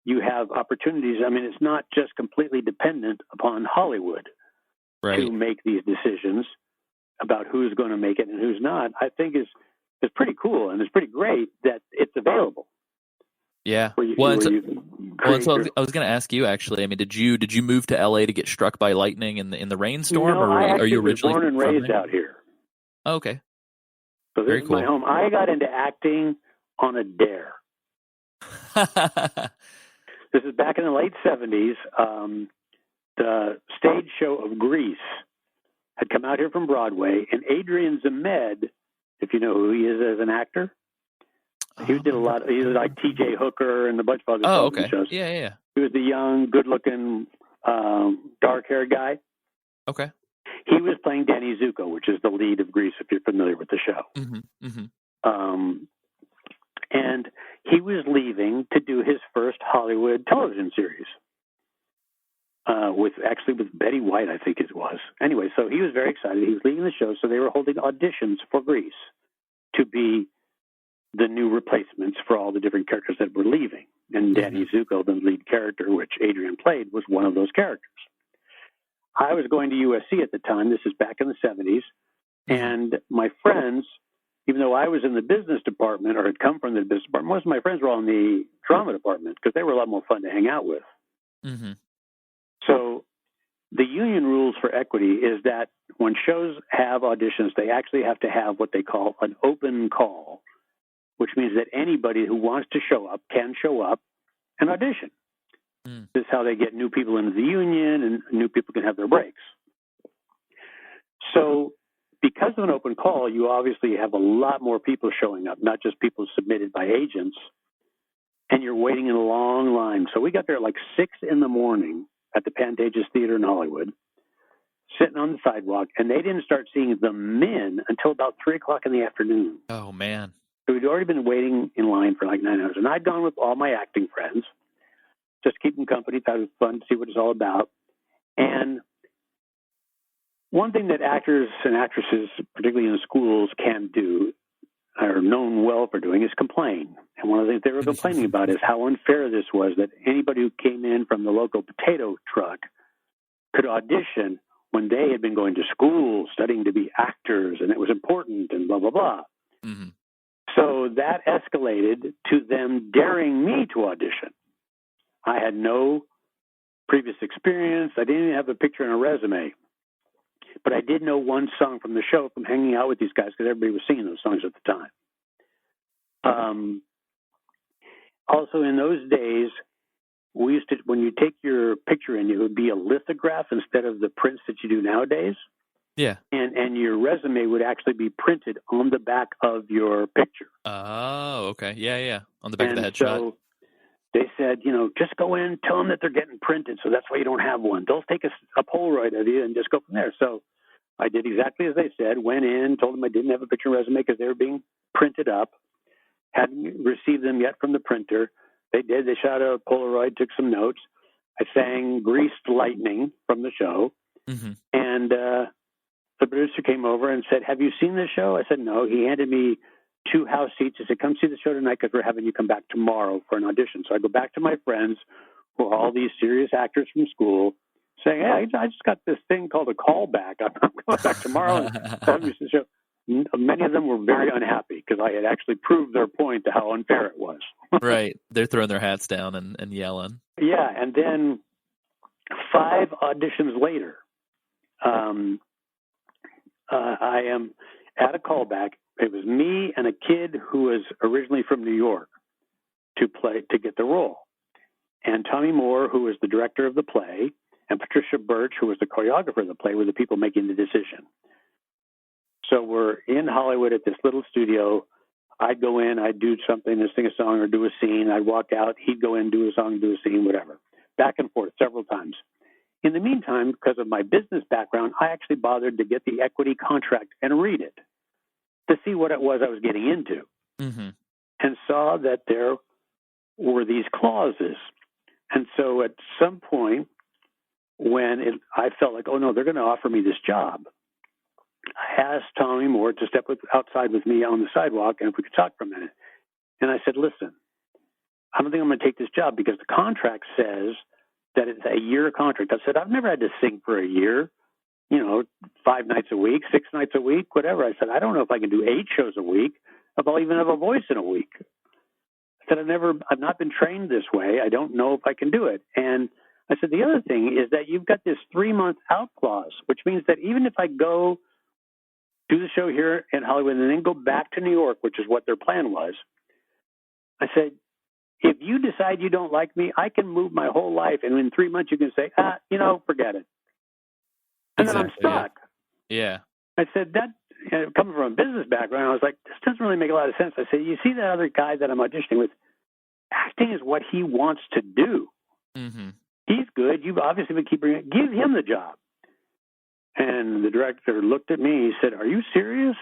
S3: you have opportunities. I mean, it's not just completely dependent upon Hollywood to make these decisions about who's going to make it and who's not. I think is pretty cool, and it's pretty great that it's available.
S1: Yeah. I was going to ask you actually. I mean, did you move to LA to get struck by lightning in the rainstorm, or are you originally
S3: born and raised out here?
S1: Oh, okay.
S3: So this is my home. I got into acting on a dare. This is back in the late 70s. The stage show of Grease had come out here from Broadway, and Adrian Zemed, if you know who he is as an actor, he did a lot. He was like T.J. Hooker and a bunch of other shows.
S1: Yeah.
S3: He was the young, good-looking, dark-haired guy.
S1: Okay.
S3: He was playing Danny Zuko, which is the lead of Grease, if you're familiar with the show. And he was leaving to do his first Hollywood television series with Betty White, I think it was. Anyway, so he was very excited. He was leaving the show, so they were holding auditions for Grease to be the new replacements for all the different characters that were leaving. And Danny Zuko, the lead character, which Adrian played, was one of those characters. I was going to USC at the time. This is back in the 70s. And my friends, even though I was in the business department or had come from the business department, most of my friends were all in the drama department because they were a lot more fun to hang out with. So the union rules for equity is that when shows have auditions, they actually have to have what they call an open call, which means that anybody who wants to show up can show up and audition. This is how they get new people into the union, and new people can have their breaks. So because of an open call, you obviously have a lot more people showing up, not just people submitted by agents, and you're waiting in a long line. So we got there at like 6 a.m. at the Pantages Theater in Hollywood, sitting on the sidewalk, and they didn't start seeing the men until about 3 o'clock in the afternoon.
S1: Oh, man.
S3: So we'd already been waiting in line for like 9 hours, and I'd gone with all my acting friends, just keep them company, thought it was fun to see what it's all about. And one thing that actors and actresses, particularly in schools, can do, are known well for doing, is complain. And one of the things they were complaining about is how unfair this was, that anybody who came in from the local potato truck could audition when they had been going to school, studying to be actors, and it was important, and blah, blah, blah. So that escalated to them daring me to audition. I had no previous experience. I didn't even have a picture and a resume. But I did know one song from the show from hanging out with these guys because everybody was singing those songs at the time. Also, in those days, we used to, when you take your picture in, it would be a lithograph instead of the prints that you do nowadays.
S1: Yeah.
S3: And your resume would actually be printed on the back of your picture.
S1: Oh, okay. Yeah. On the back of the headshot.
S3: So they said, just go in, tell them that they're getting printed, so that's why you don't have one. They'll take a Polaroid of you and just go from there. So I did exactly as they said, went in, told them I didn't have a picture resume because they were being printed up, hadn't received them yet from the printer. They did. They shot a Polaroid, took some notes. I sang Greased Lightning from the show. And the producer came over and said, have you seen the show? I said, no. He handed me 2 house seats. He said, come see the show tonight because we're having you come back tomorrow for an audition. So I go back to my friends, who are all these serious actors from school, saying, hey, I just got this thing called a callback. I'm going back tomorrow and come see the show. Many of them were very unhappy because I had actually proved their point to how unfair it was.
S1: Right. They're throwing their hats down and yelling.
S3: Yeah. And then 5 auditions later, I am at a callback. It was me and a kid who was originally from New York to get the role. And Tommy Moore, who was the director of the play, and Patricia Birch, who was the choreographer of the play, were the people making the decision. So we're in Hollywood at this little studio. I'd go in, I'd do something, sing a song or do a scene. I'd walk out, he'd go in, do a song, do a scene, whatever. Back and forth several times. In the meantime, because of my business background, I actually bothered to get the equity contract and read it to see what it was I was getting into.
S1: Mm-hmm.
S3: And saw that there were these clauses. And so at some point, when I felt like, oh, no, they're going to offer me this job, I asked Tommy Moore to step outside with me on the sidewalk and if we could talk for a minute. And I said, listen, I don't think I'm going to take this job because the contract says that it's a year contract. I said, I've never had to sing for a year, 5 nights a week, 6 nights a week, whatever. I said, I don't know if I can do 8 shows a week, if I'll even have a voice in a week. I said, I've not been trained this way. I don't know if I can do it. And I said, the other thing is that you've got this 3-month out clause, which means that even if I go do the show here in Hollywood and then go back to New York, which is what their plan was, I said, if you decide you don't like me, I can move my whole life. And in 3 months, you can say, forget it. And then I'm stuck.
S1: Yeah.
S3: I said, that, coming from a business background, I was like, this doesn't really make a lot of sense. I said, you see that other guy that I'm auditioning with? Acting is what he wants to do.
S1: Mm-hmm.
S3: He's good. You've obviously been keeping it. Give him the job. And the director looked at me. He said, are you serious?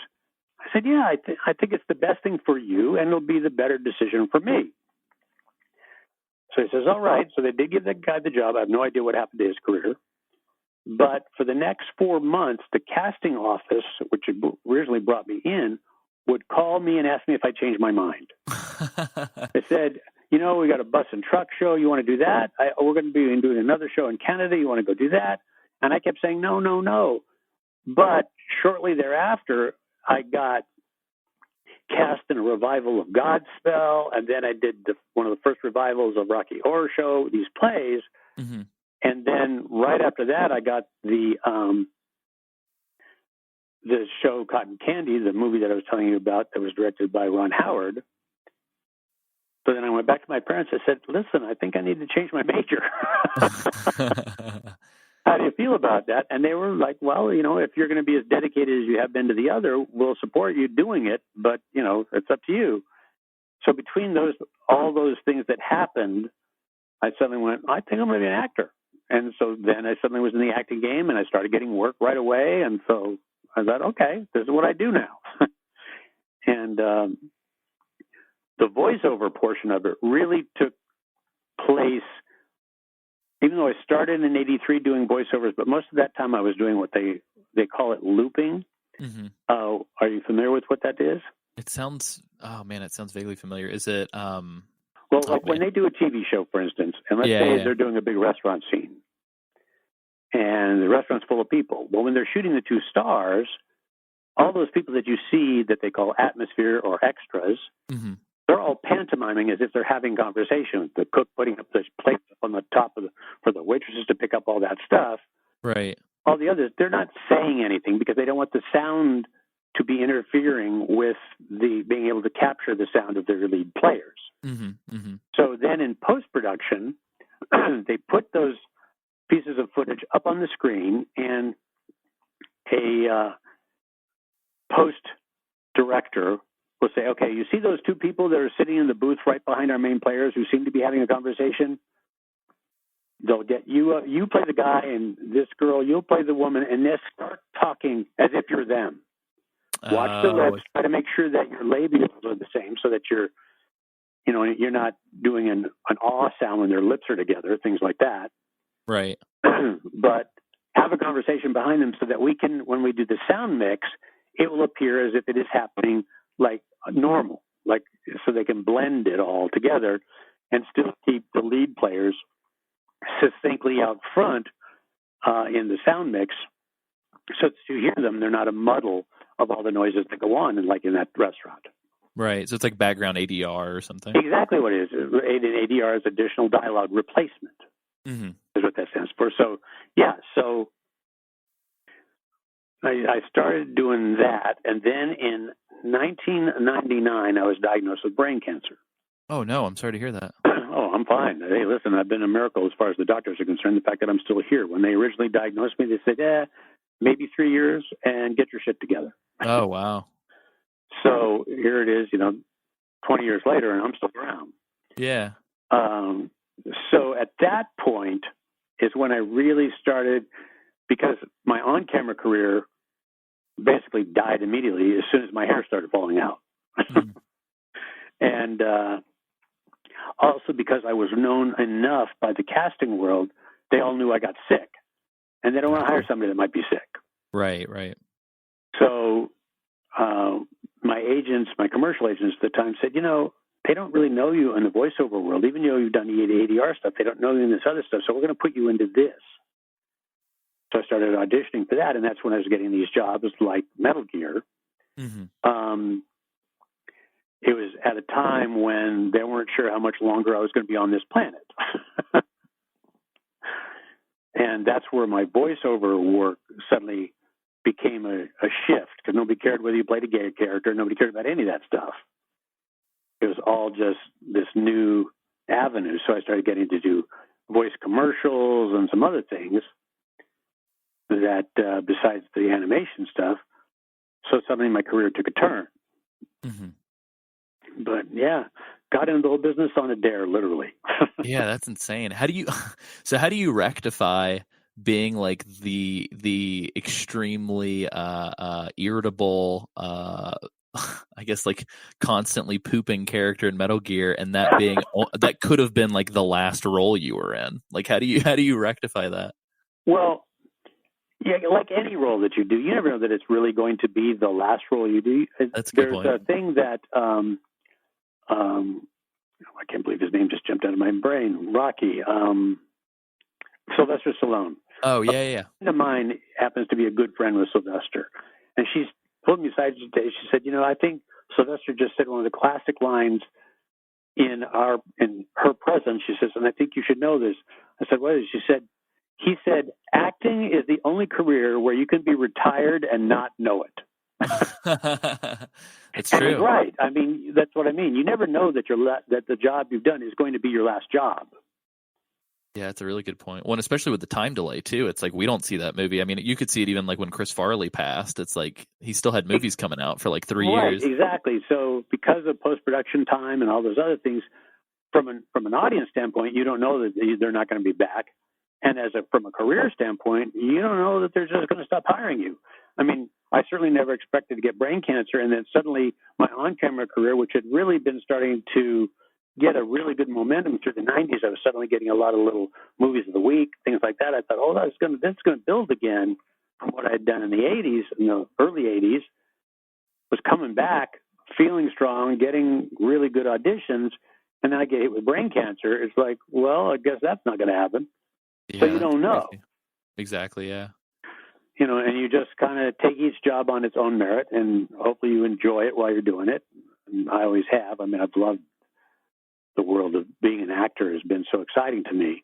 S3: I said, yeah, I think it's the best thing for you, and it'll be the better decision for me. So he says, all right. So they did give that guy the job. I have no idea what happened to his career. But for the next 4 months, the casting office, which originally brought me in, would call me and ask me if I changed my mind. They said, we got a bus and truck show. You want to do that? We're going to be doing another show in Canada. You want to go do that? And I kept saying, no, no, no. But shortly thereafter, I got cast in a revival of Godspell, and then I did one of the first revivals of Rocky Horror Show, these plays.
S1: Mm-hmm.
S3: And then right after that, I got the show Cotton Candy, the movie that I was telling you about that was directed by Ron Howard. So then I went back to my parents. I said, listen, I think I need to change my major. How do you feel about that? And they were like, well, if you're going to be as dedicated as you have been to the other, we'll support you doing it. But, it's up to you. So between all those things that happened, I suddenly went, I think I'm going to be an actor. And so then I suddenly was in the acting game and I started getting work right away. And so I thought, okay, this is what I do now. And the voiceover portion of it really took place, even though I started in '83 doing voiceovers, but most of that time I was doing what they call it looping.
S1: Mm-hmm.
S3: Are you familiar with what that is?
S1: It sounds vaguely familiar. Is it,
S3: when they do a TV show, for instance, and let's say they're doing a big restaurant scene, and the restaurant's full of people. Well, when they're shooting the 2 stars, all those people that you see that they call atmosphere or extras,
S1: mm-hmm.
S3: they're all pantomiming as if they're having conversation. The cook putting up the plates on the top for the waitresses to pick up all that stuff.
S1: Right.
S3: All the others, they're not saying anything because they don't want the sound to be interfering with being able to capture the sound of their lead players.
S1: Mm-hmm. Mm-hmm. So
S3: then in post-production, they put those pieces of footage up on the screen, and a post-director will say, okay, you see those 2 people that are sitting in the booth right behind our main players who seem to be having a conversation? They'll get you play the guy, and this girl, you'll play the woman, and they start talking as if you're them. Watch the lips. Try to make sure that your labials are the same, so that you're not doing an awe sound when their lips are together, things like that.
S1: Right.
S3: But have a conversation behind them so that we can, when we do the sound mix, it will appear as if it is happening like normal, like so they can blend it all together and still keep the lead players succinctly out front in the sound mix, so that you hear them, they're not a muddle of all the noises that go on, like in that restaurant.
S1: Right. So it's like background ADR or something.
S3: Exactly what it is. ADR is additional dialogue replacement.
S1: Mm-hmm.
S3: Is what that stands for. So yeah. So I started doing that, and then in 1999, I was diagnosed with brain cancer.
S1: Oh, no, I'm sorry to hear that.
S3: Oh, I'm fine. Hey, listen, I've been a miracle as far as the doctors are concerned. The fact that I'm still here. When they originally diagnosed me, they said, maybe 3 years and get your shit together.
S1: Oh, wow.
S3: So here it is, 20 years later, and I'm still around.
S1: Yeah.
S3: So at that point is when I really started, because my on-camera career basically died immediately as soon as my hair started falling out.
S1: Mm.
S3: And also because I was known enough by the casting world, they all knew I got sick. And they don't want to hire somebody that might be sick.
S1: Right.
S3: So my agents, my commercial agents at the time said, they don't really know you in the voiceover world. Even though you've done ADR stuff, they don't know you in this other stuff. So we're going to put you into this. So I started auditioning for that, and that's when I was getting these jobs like Metal Gear.
S1: Mm-hmm.
S3: It was at a time when they weren't sure how much longer I was going to be on this planet. And that's where my voiceover work suddenly became a shift, because nobody cared whether you played a gay character. Nobody cared about any of that stuff. It was all just this new avenue. So I started getting to do voice commercials and some other things that besides the animation stuff. So suddenly my career took a turn.
S1: Mm-hmm.
S3: But yeah, got into the whole business on a dare, literally.
S1: Yeah, that's insane. How do you rectify being like the extremely irritable, I guess like constantly pooping character in Metal Gear, and that being that could have been like the last role you were in? Like, how do you rectify that?
S3: Well, yeah, like any role that you do, you never know that it's really going to be the last role you do.
S1: That's a good point.
S3: There's a thing that I can't believe his name just jumped out of my brain. Rocky, Sylvester Stallone.
S1: Oh, yeah.
S3: A friend of mine happens to be a good friend with Sylvester, and she's pulled me aside today. She said, I think Sylvester just said one of the classic lines in her presence. She says, and I think you should know this. I said, what is it? She said, he said, acting is the only career where you can be retired and not know it.
S1: That's true.
S3: And he's right. I mean, that's what I mean. You never know that that the job you've done is going to be your last job.
S1: Yeah, that's a really good point. Well, and especially with the time delay too. It's like we don't see that movie. I mean, you could see it even like when Chris Farley passed. It's like he still had movies coming out for like 3 years.
S3: Right, exactly. So because of post-production time and all those other things, from an audience standpoint, you don't know that they're not going to be back. And from a career standpoint, you don't know that they're just going to stop hiring you. I mean, I certainly never expected to get brain cancer, and then suddenly my on-camera career, which had really been starting to get a really good momentum through the 90s, I was suddenly getting a lot of little movies of the week, things like that. I thought, that's going to build again from what I had done in the 80s, in the early 80s, was coming back, feeling strong, getting really good auditions, and then I get hit with brain cancer. It's like, well, I guess that's not going to happen.
S1: Yeah,
S3: so you don't know.
S1: Crazy. Exactly, yeah.
S3: And you just kind of take each job on its own merit, and hopefully you enjoy it while you're doing it. And I always have. I mean, I've loved the world of being an actor. Has been so exciting to me.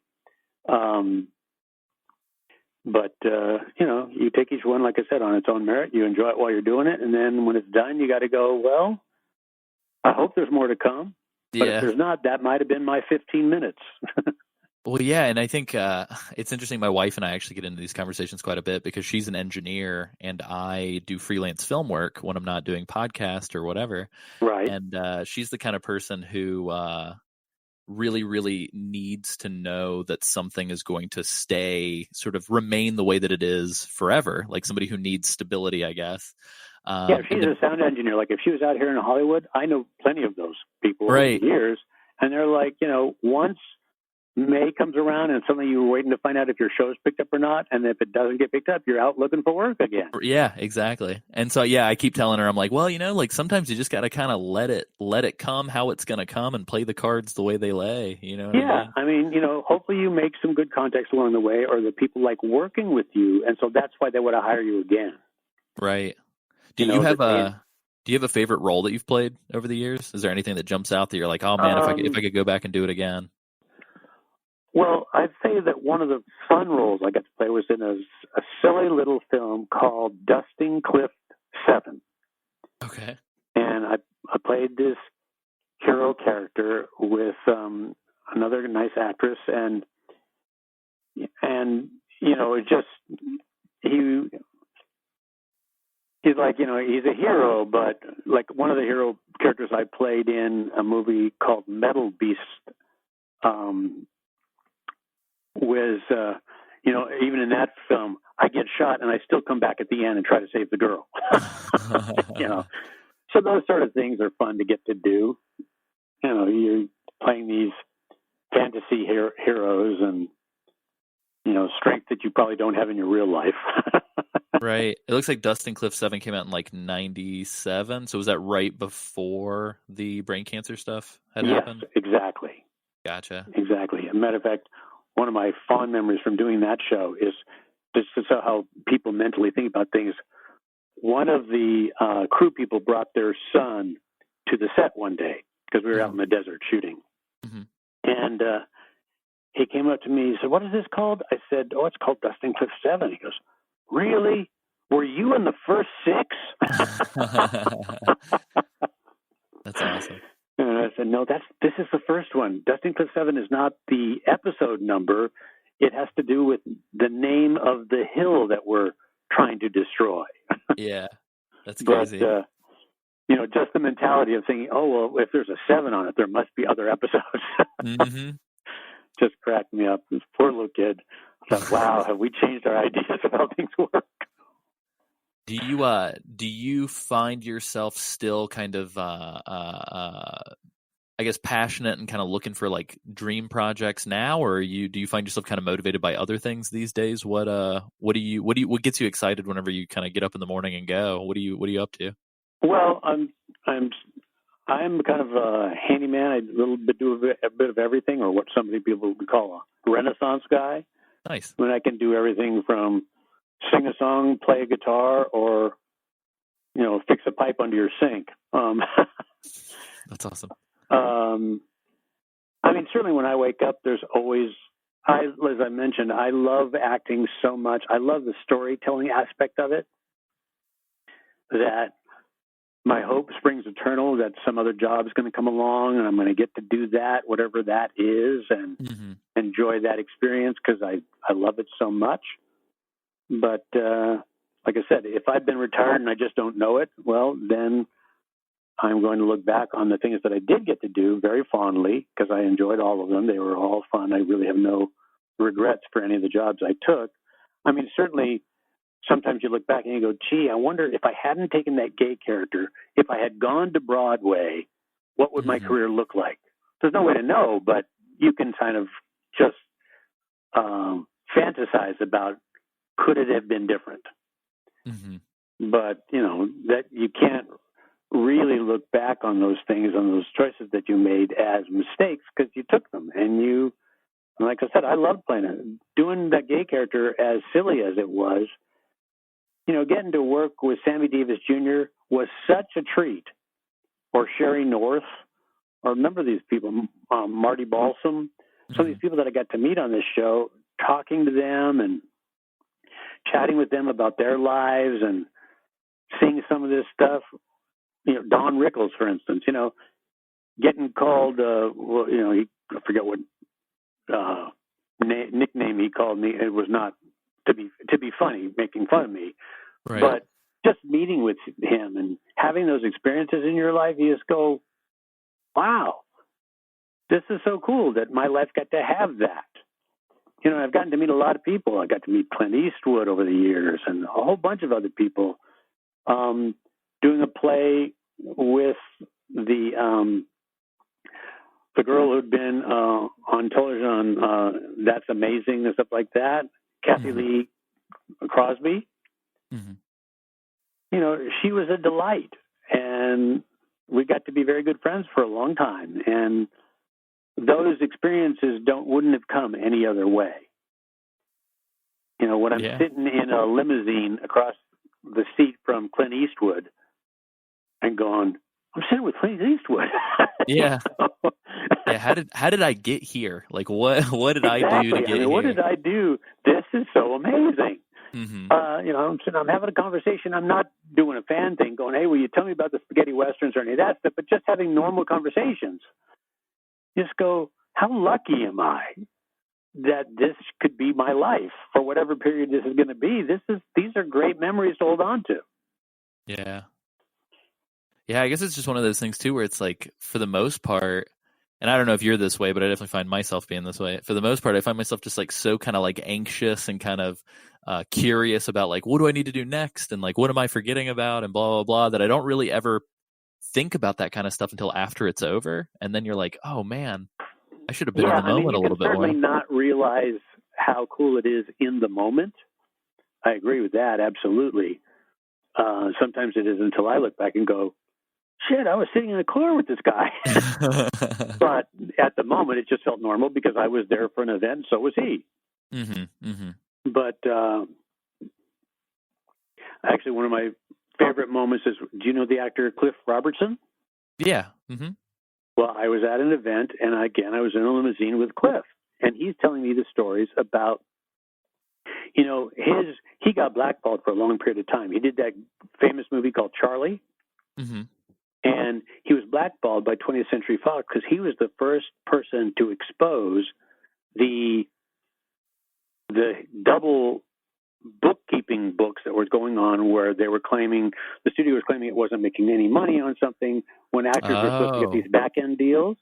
S3: But you take each one, like I said, on its own merit. You enjoy it while you're doing it, and then when it's done, you got to go, well, I hope there's more to come. But if there's not, that might have been my 15 minutes.
S1: Well, yeah, and I think it's interesting. My wife and I actually get into these conversations quite a bit because she's an engineer and I do freelance film work when I'm not doing podcast or whatever.
S3: Right.
S1: And she's the kind of person who really, really needs to know that something is going to sort of remain the way that it is forever, like somebody who needs stability, I guess.
S3: If she's a sound engineer, like if she was out here in Hollywood, I know plenty of those people
S1: right.
S3: over the years, and they're like, once May comes around and suddenly you were waiting to find out if your show's picked up or not, and if it doesn't get picked up, you're out looking for work again.
S1: Yeah, exactly. And so, I keep telling her, I'm like, well, like sometimes you just got to kind of let it come how it's going to come and play the cards the way they lay,
S3: I mean, hopefully you make some good contacts along the way, or the people like working with you, and so that's why they want to hire you again.
S1: Right. Do you have a favorite role that you've played over the years? Is there anything that jumps out that you're like, oh man, if I could go back and do it again?
S3: Well, I'd say that one of the fun roles I got to play was in a silly little film called Dusting Cliff 7.
S1: Okay.
S3: And I played this hero character with another nice actress, and it just he's like, he's a hero, but like one of the hero characters I played in a movie called Metal Beast was, even in that film, I get shot and I still come back at the end and try to save the girl. So those sort of things are fun to get to do. You're playing these fantasy heroes and, strength that you probably don't have in your real life.
S1: Right. It looks like Dustin Cliff 7 came out in like 97. So was that right before the brain cancer stuff had happened?
S3: Yes, exactly.
S1: Gotcha.
S3: Exactly. As a matter of fact, one of my fond memories from doing that show is just how people mentally think about things. One of the crew people brought their son to the set one day because we were out in the desert shooting. Mm-hmm. And he came up to me and said, "What is this called?" I said, "Oh, it's called Dustin Cliff 7. He goes, "Really? Were you in the first 6?"
S1: That's awesome.
S3: And I said, "No, this is the first one. Dustin Cliff 7 is not the episode number. It has to do with the name of the hill that we're trying to destroy."
S1: Yeah, that's crazy.
S3: But, just the mentality of thinking, "Oh, well, if there's a 7 on it, there must be other episodes." Mm-hmm. Just cracked me up. This poor little kid. I thought, wow, have we changed our ideas of how things work?
S1: Do you find yourself still kind of I guess passionate and kind of looking for like dream projects now, or do you find yourself kind of motivated by other things these days? What gets you excited whenever you kind of get up in the morning and go? What are you up to?
S3: Well, I'm kind of a handyman. I do a bit of everything, or what some people would call a Renaissance guy.
S1: Nice.
S3: When I can do everything from sing a song, play a guitar, or fix a pipe under your sink.
S1: That's awesome.
S3: Certainly when I wake up, there's always, as I mentioned, I love acting so much. I love the storytelling aspect of it, that my hope springs eternal that some other job is going to come along and I'm going to get to do that, whatever that is, and enjoy that experience because I love it so much. But like I said, if I've been retired and I just don't know it, well, then I'm going to look back on the things that I did get to do very fondly because I enjoyed all of them. They were all fun. I really have no regrets for any of the jobs I took. Certainly sometimes you look back and you go, gee, I wonder if I hadn't taken that gay character, if I had gone to Broadway, what would my career look like? There's no way to know, but you can kind of just fantasize about, could it have been different? Mm-hmm. But, that you can't really look back on those things, on those choices that you made as mistakes because you took them. And like I said, I loved playing it. Doing that gay character, as silly as it was, getting to work with Sammy Davis Jr. was such a treat. Or Sherry North, or remember these people, Marty Balsam, some of these people that I got to meet on this show, talking to them and chatting with them about their lives and seeing some of this stuff. Don Rickles, for instance, getting called, I forget what nickname he called me. It was not to be funny, making fun of me. Right. But just meeting with him and having those experiences in your life, you just go, wow, this is so cool that my life got to have that. I've gotten to meet a lot of people. I got to meet Clint Eastwood over the years and a whole bunch of other people. Doing a play with the girl who'd been on television on That's Amazing and stuff like that, Kathy Lee Crosby. Mm-hmm. She was a delight, and we got to be very good friends for a long time. And those experiences wouldn't have come any other way. When I'm sitting in a limousine across the seat from Clint Eastwood and going, I'm sitting with Clint Eastwood.
S1: Yeah. Yeah. How did I get here? Like what did I do to get here?
S3: What did I do? This is so amazing.
S1: Mm-hmm.
S3: I'm having a conversation. I'm not doing a fan thing going, hey, will you tell me about the spaghetti westerns or any of that stuff, but just having normal conversations. Just go, how lucky am I that this could be my life for whatever period this is going to be? These are great memories to hold on to.
S1: Yeah. Yeah, I guess it's just one of those things too where it's like, for the most part, and I don't know if you're this way, but I definitely find myself being this way. For the most part, I find myself just like so kind of like anxious and kind of curious about like, what do I need to do next? And like, what am I forgetting about? And blah, blah, blah, that I don't really ever think about that kind of stuff until after it's over. And then you're like, oh man, I should have been in the moment a little bit more.
S3: You can certainly not realize how cool it is in the moment. I agree with that, absolutely. Sometimes it is until I look back and go, shit, I was sitting in a car with this guy. But at the moment, it just felt normal because I was there for an event, and so was he.
S1: Mm-hmm, mm-hmm.
S3: But actually, one of my favorite moments is, do you know the actor Cliff Robertson?
S1: Yeah. Mm-hmm.
S3: Well, I was at an event, and again, I was in a limousine with Cliff, and he's telling me the stories about, he got blackballed for a long period of time. He did that famous movie called Charlie.
S1: Mm-hmm.
S3: And he was blackballed by 20th Century Fox because he was the first person to expose the double bookkeeping books that were going on, where they were claiming, the studio was claiming it wasn't making any money on something when actors were supposed to get these back end deals.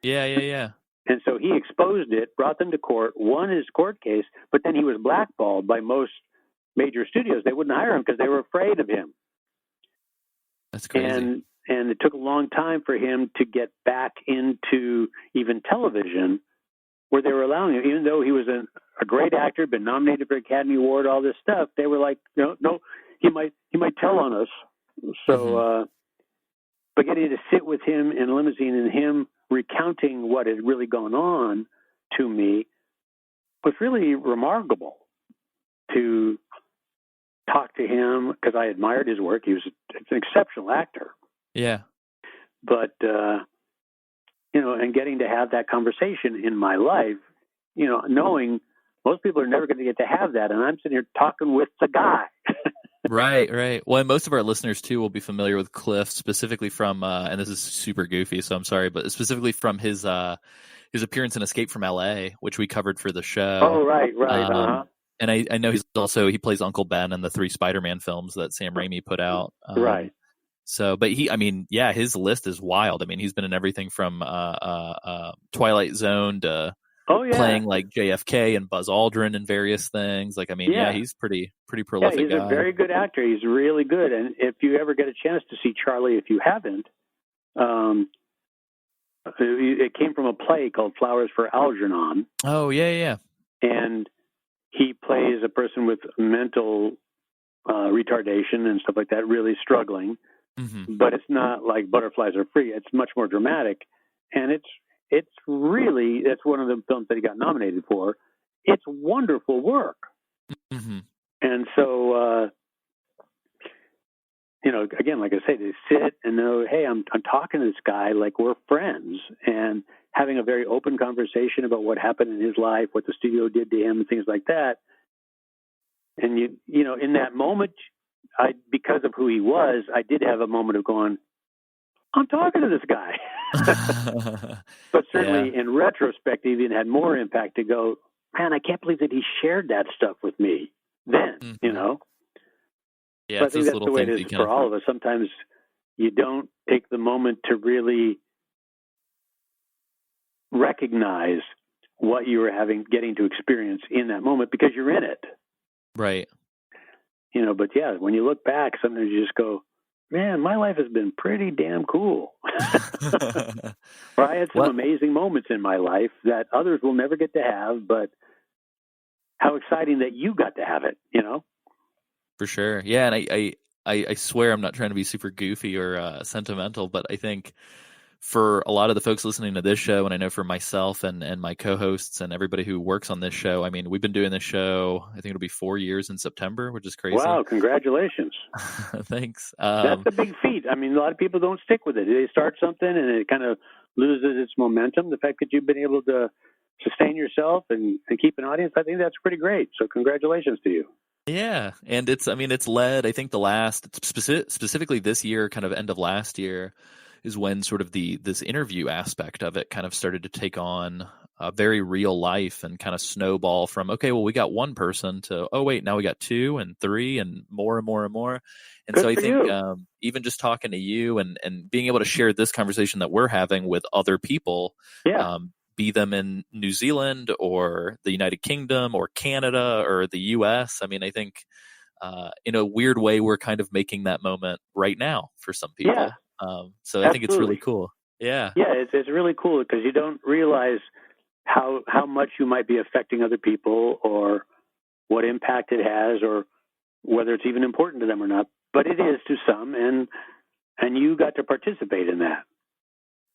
S1: Yeah.
S3: And so he exposed it, brought them to court, won his court case, but then he was blackballed by most major studios. They wouldn't hire him because they were afraid of him.
S1: That's crazy.
S3: And it took a long time for him to get back into even television, where they were allowing him, even though he was a great actor, been nominated for Academy Award, all this stuff. They were like, no, he might tell on us. So, but getting to sit with him in a limousine and him recounting what had really gone on to me was really remarkable. To talk to him, because I admired his work. He was an exceptional actor.
S1: Yeah.
S3: But, and getting to have that conversation in my life, knowing most people are never going to get to have that. And I'm sitting here talking with the guy.
S1: Right. Well, and most of our listeners, too, will be familiar with Cliff, specifically from, and this is super goofy, so I'm sorry, but specifically from his appearance in Escape from L.A., which we covered for the show.
S3: Oh, right. Uh-huh.
S1: And I know he plays Uncle Ben in the 3 Spider-Man films that Sam Raimi put out.
S3: Right.
S1: So, but his list is wild. I mean, he's been in everything from Twilight Zone to playing like JFK and Buzz Aldrin and various things. Like, I mean, he's pretty prolific.
S3: He's a very good actor. He's really good. And if you ever get a chance to see Charlie, if you haven't, it came from a play called Flowers for Algernon.
S1: Oh, yeah.
S3: And he plays a person with mental retardation and stuff like that, really struggling.
S1: Mm-hmm.
S3: But it's not like Butterflies Are Free. It's much more dramatic. And it's really, that's one of the films that he got nominated for. It's wonderful work.
S1: Mm-hmm.
S3: And so, again, like I say, they sit and know, hey, I'm talking to this guy like we're friends, and having a very open conversation about what happened in his life, what the studio did to him, and things like that. And in that moment, because of who he was, I did have a moment of going, I'm talking to this guy. But certainly in retrospect, it even had more impact to go, man, I can't believe that he shared that stuff with me then,
S1: Yeah,
S3: so I think that's the way it is for all of us. Sometimes you don't take the moment to really recognize what you were getting to experience in that moment because you're in it.
S1: Right.
S3: But when you look back, sometimes you just go, man, my life has been pretty damn cool. Or I had some amazing moments in my life that others will never get to have, but how exciting that you got to have it,
S1: For sure. Yeah, and I swear I'm not trying to be super goofy or sentimental, but I think for a lot of the folks listening to this show, and I know for myself and my co-hosts and everybody who works on this show, I mean, we've been doing this show, I think it'll be 4 years in September, which is crazy.
S3: Wow, congratulations.
S1: Thanks.
S3: That's a big feat. I mean, a lot of people don't stick with it. They start something and it kind of loses its momentum. The fact that you've been able to sustain yourself and keep an audience, I think that's pretty great. So congratulations to you.
S1: Yeah, and it's led, I think specifically this year, kind of end of last year, is when sort of this interview aspect of it kind of started to take on a very real life and kind of snowball from, okay, well, we got one person to, oh, wait, now we got two and three and more and more and more. And
S3: Good
S1: so I
S3: for
S1: think
S3: you.
S1: even just talking to you and being able to share this conversation that we're having with other people,
S3: Yeah.
S1: be them in New Zealand or the United Kingdom or Canada or the US. I mean, I think in a weird way, we're kind of making that moment right now for some
S3: Yeah.
S1: people. So I think it's really
S3: Absolutely.
S1: cool. Yeah.
S3: Yeah, it's really cool because you don't realize how much you might be affecting other people or what impact it has or whether it's even important to them or not. But it is to some, and you got to participate in that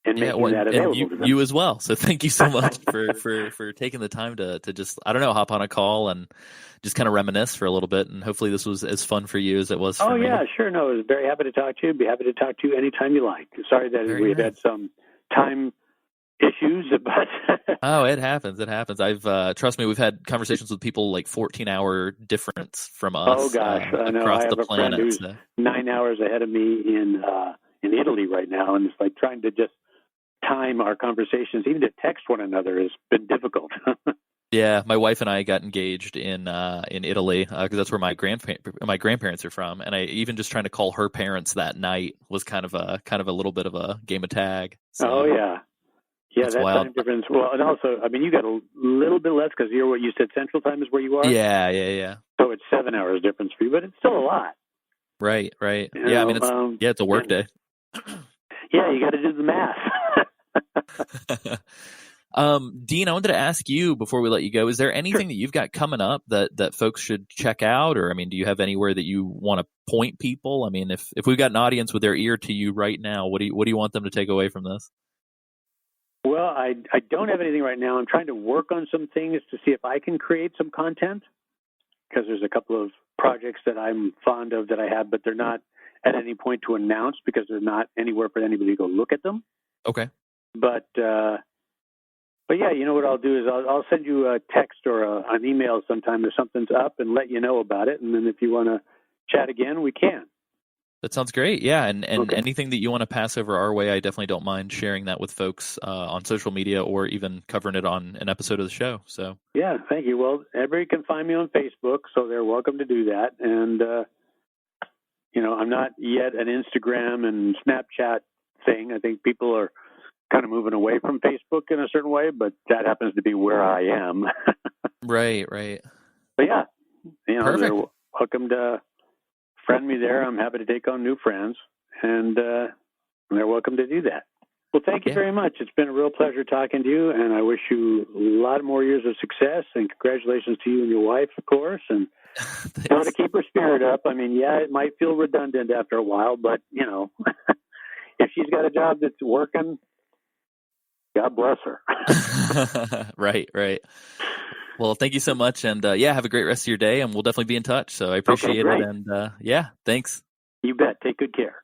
S3: and
S1: Yeah,
S3: making
S1: well,
S3: that
S1: and
S3: available to them.
S1: you as well. So thank you so much for taking the time to just, I don't know, hop on a call and just kind of reminisce for a little bit. And hopefully this was as fun for you as it was for
S3: Oh
S1: me.
S3: yeah, sure. No, I was very happy to talk to you. Be happy to talk to you anytime you like. Sorry that
S1: Very
S3: we've
S1: nice.
S3: had some time issues, but
S1: Oh, it happens. It happens. I've trust me, we've had conversations with people like 14-hour difference from us
S3: oh gosh, I know.
S1: across
S3: I
S1: the
S3: have a friend
S1: planet.
S3: who's
S1: So.
S3: 9 hours ahead of me in Italy right now, and it's like trying to just time our conversations, even to text one another, has been difficult.
S1: Yeah, my wife and I got engaged in Italy because that's where my grandparents are from, and I even just trying to call her parents that night was kind of a little bit of a game of tag. So
S3: Oh yeah, yeah,
S1: it's
S3: that
S1: wild.
S3: time difference. Well, and also, I mean, you got a little bit less because you're what you said Central Time is where you are.
S1: Yeah.
S3: So it's 7 hours difference for you, but it's still a lot.
S1: Right.
S3: You
S1: Yeah, I
S3: know,
S1: mean it's a work day.
S3: Yeah, you got to do the math.
S1: Dean, I wanted to ask you before we let you go, is there anything that you've got coming up that folks should check out? Or, I mean, do you have anywhere that you want to point people? I mean, if we've got an audience with their ear to you right now, what do you want them to take away from this?
S3: Well, I don't have anything right now. I'm trying to work on some things to see if I can create some content because there's a couple of projects that I'm fond of that I have, but they're not at any point to announce because they're not anywhere for anybody to go look at them.
S1: Okay.
S3: But yeah, you know what I'll do is I'll send you a text or an email sometime if something's up and let you know about it. And then if you want to chat again, we can.
S1: That sounds great. Yeah, and
S3: Okay.
S1: anything that you want to pass over our way, I definitely don't mind sharing that with folks on social media or even covering it on an episode of the show. So
S3: Yeah, thank you. Well, everybody can find me on Facebook, so they're welcome to do that. And I'm not yet an Instagram and Snapchat thing. I think people are kind of moving away from Facebook in a certain way, but that happens to be where I am.
S1: Right.
S3: But yeah,
S1: Perfect.
S3: they're welcome to friend me there. I'm happy to take on new friends, and they're welcome to do that. Well, thank you very much. It's been a real pleasure talking to you, and I wish you a lot more years of success, and congratulations to you and your wife, of course, and tell her to keep her spirit up. I mean, yeah, it might feel redundant after a while, but, if she's got a job that's working, God bless her.
S1: Right. Well, thank you so much, and have a great rest of your day, and we'll definitely be in touch. So I appreciate it, and thanks.
S3: You bet. Take good care.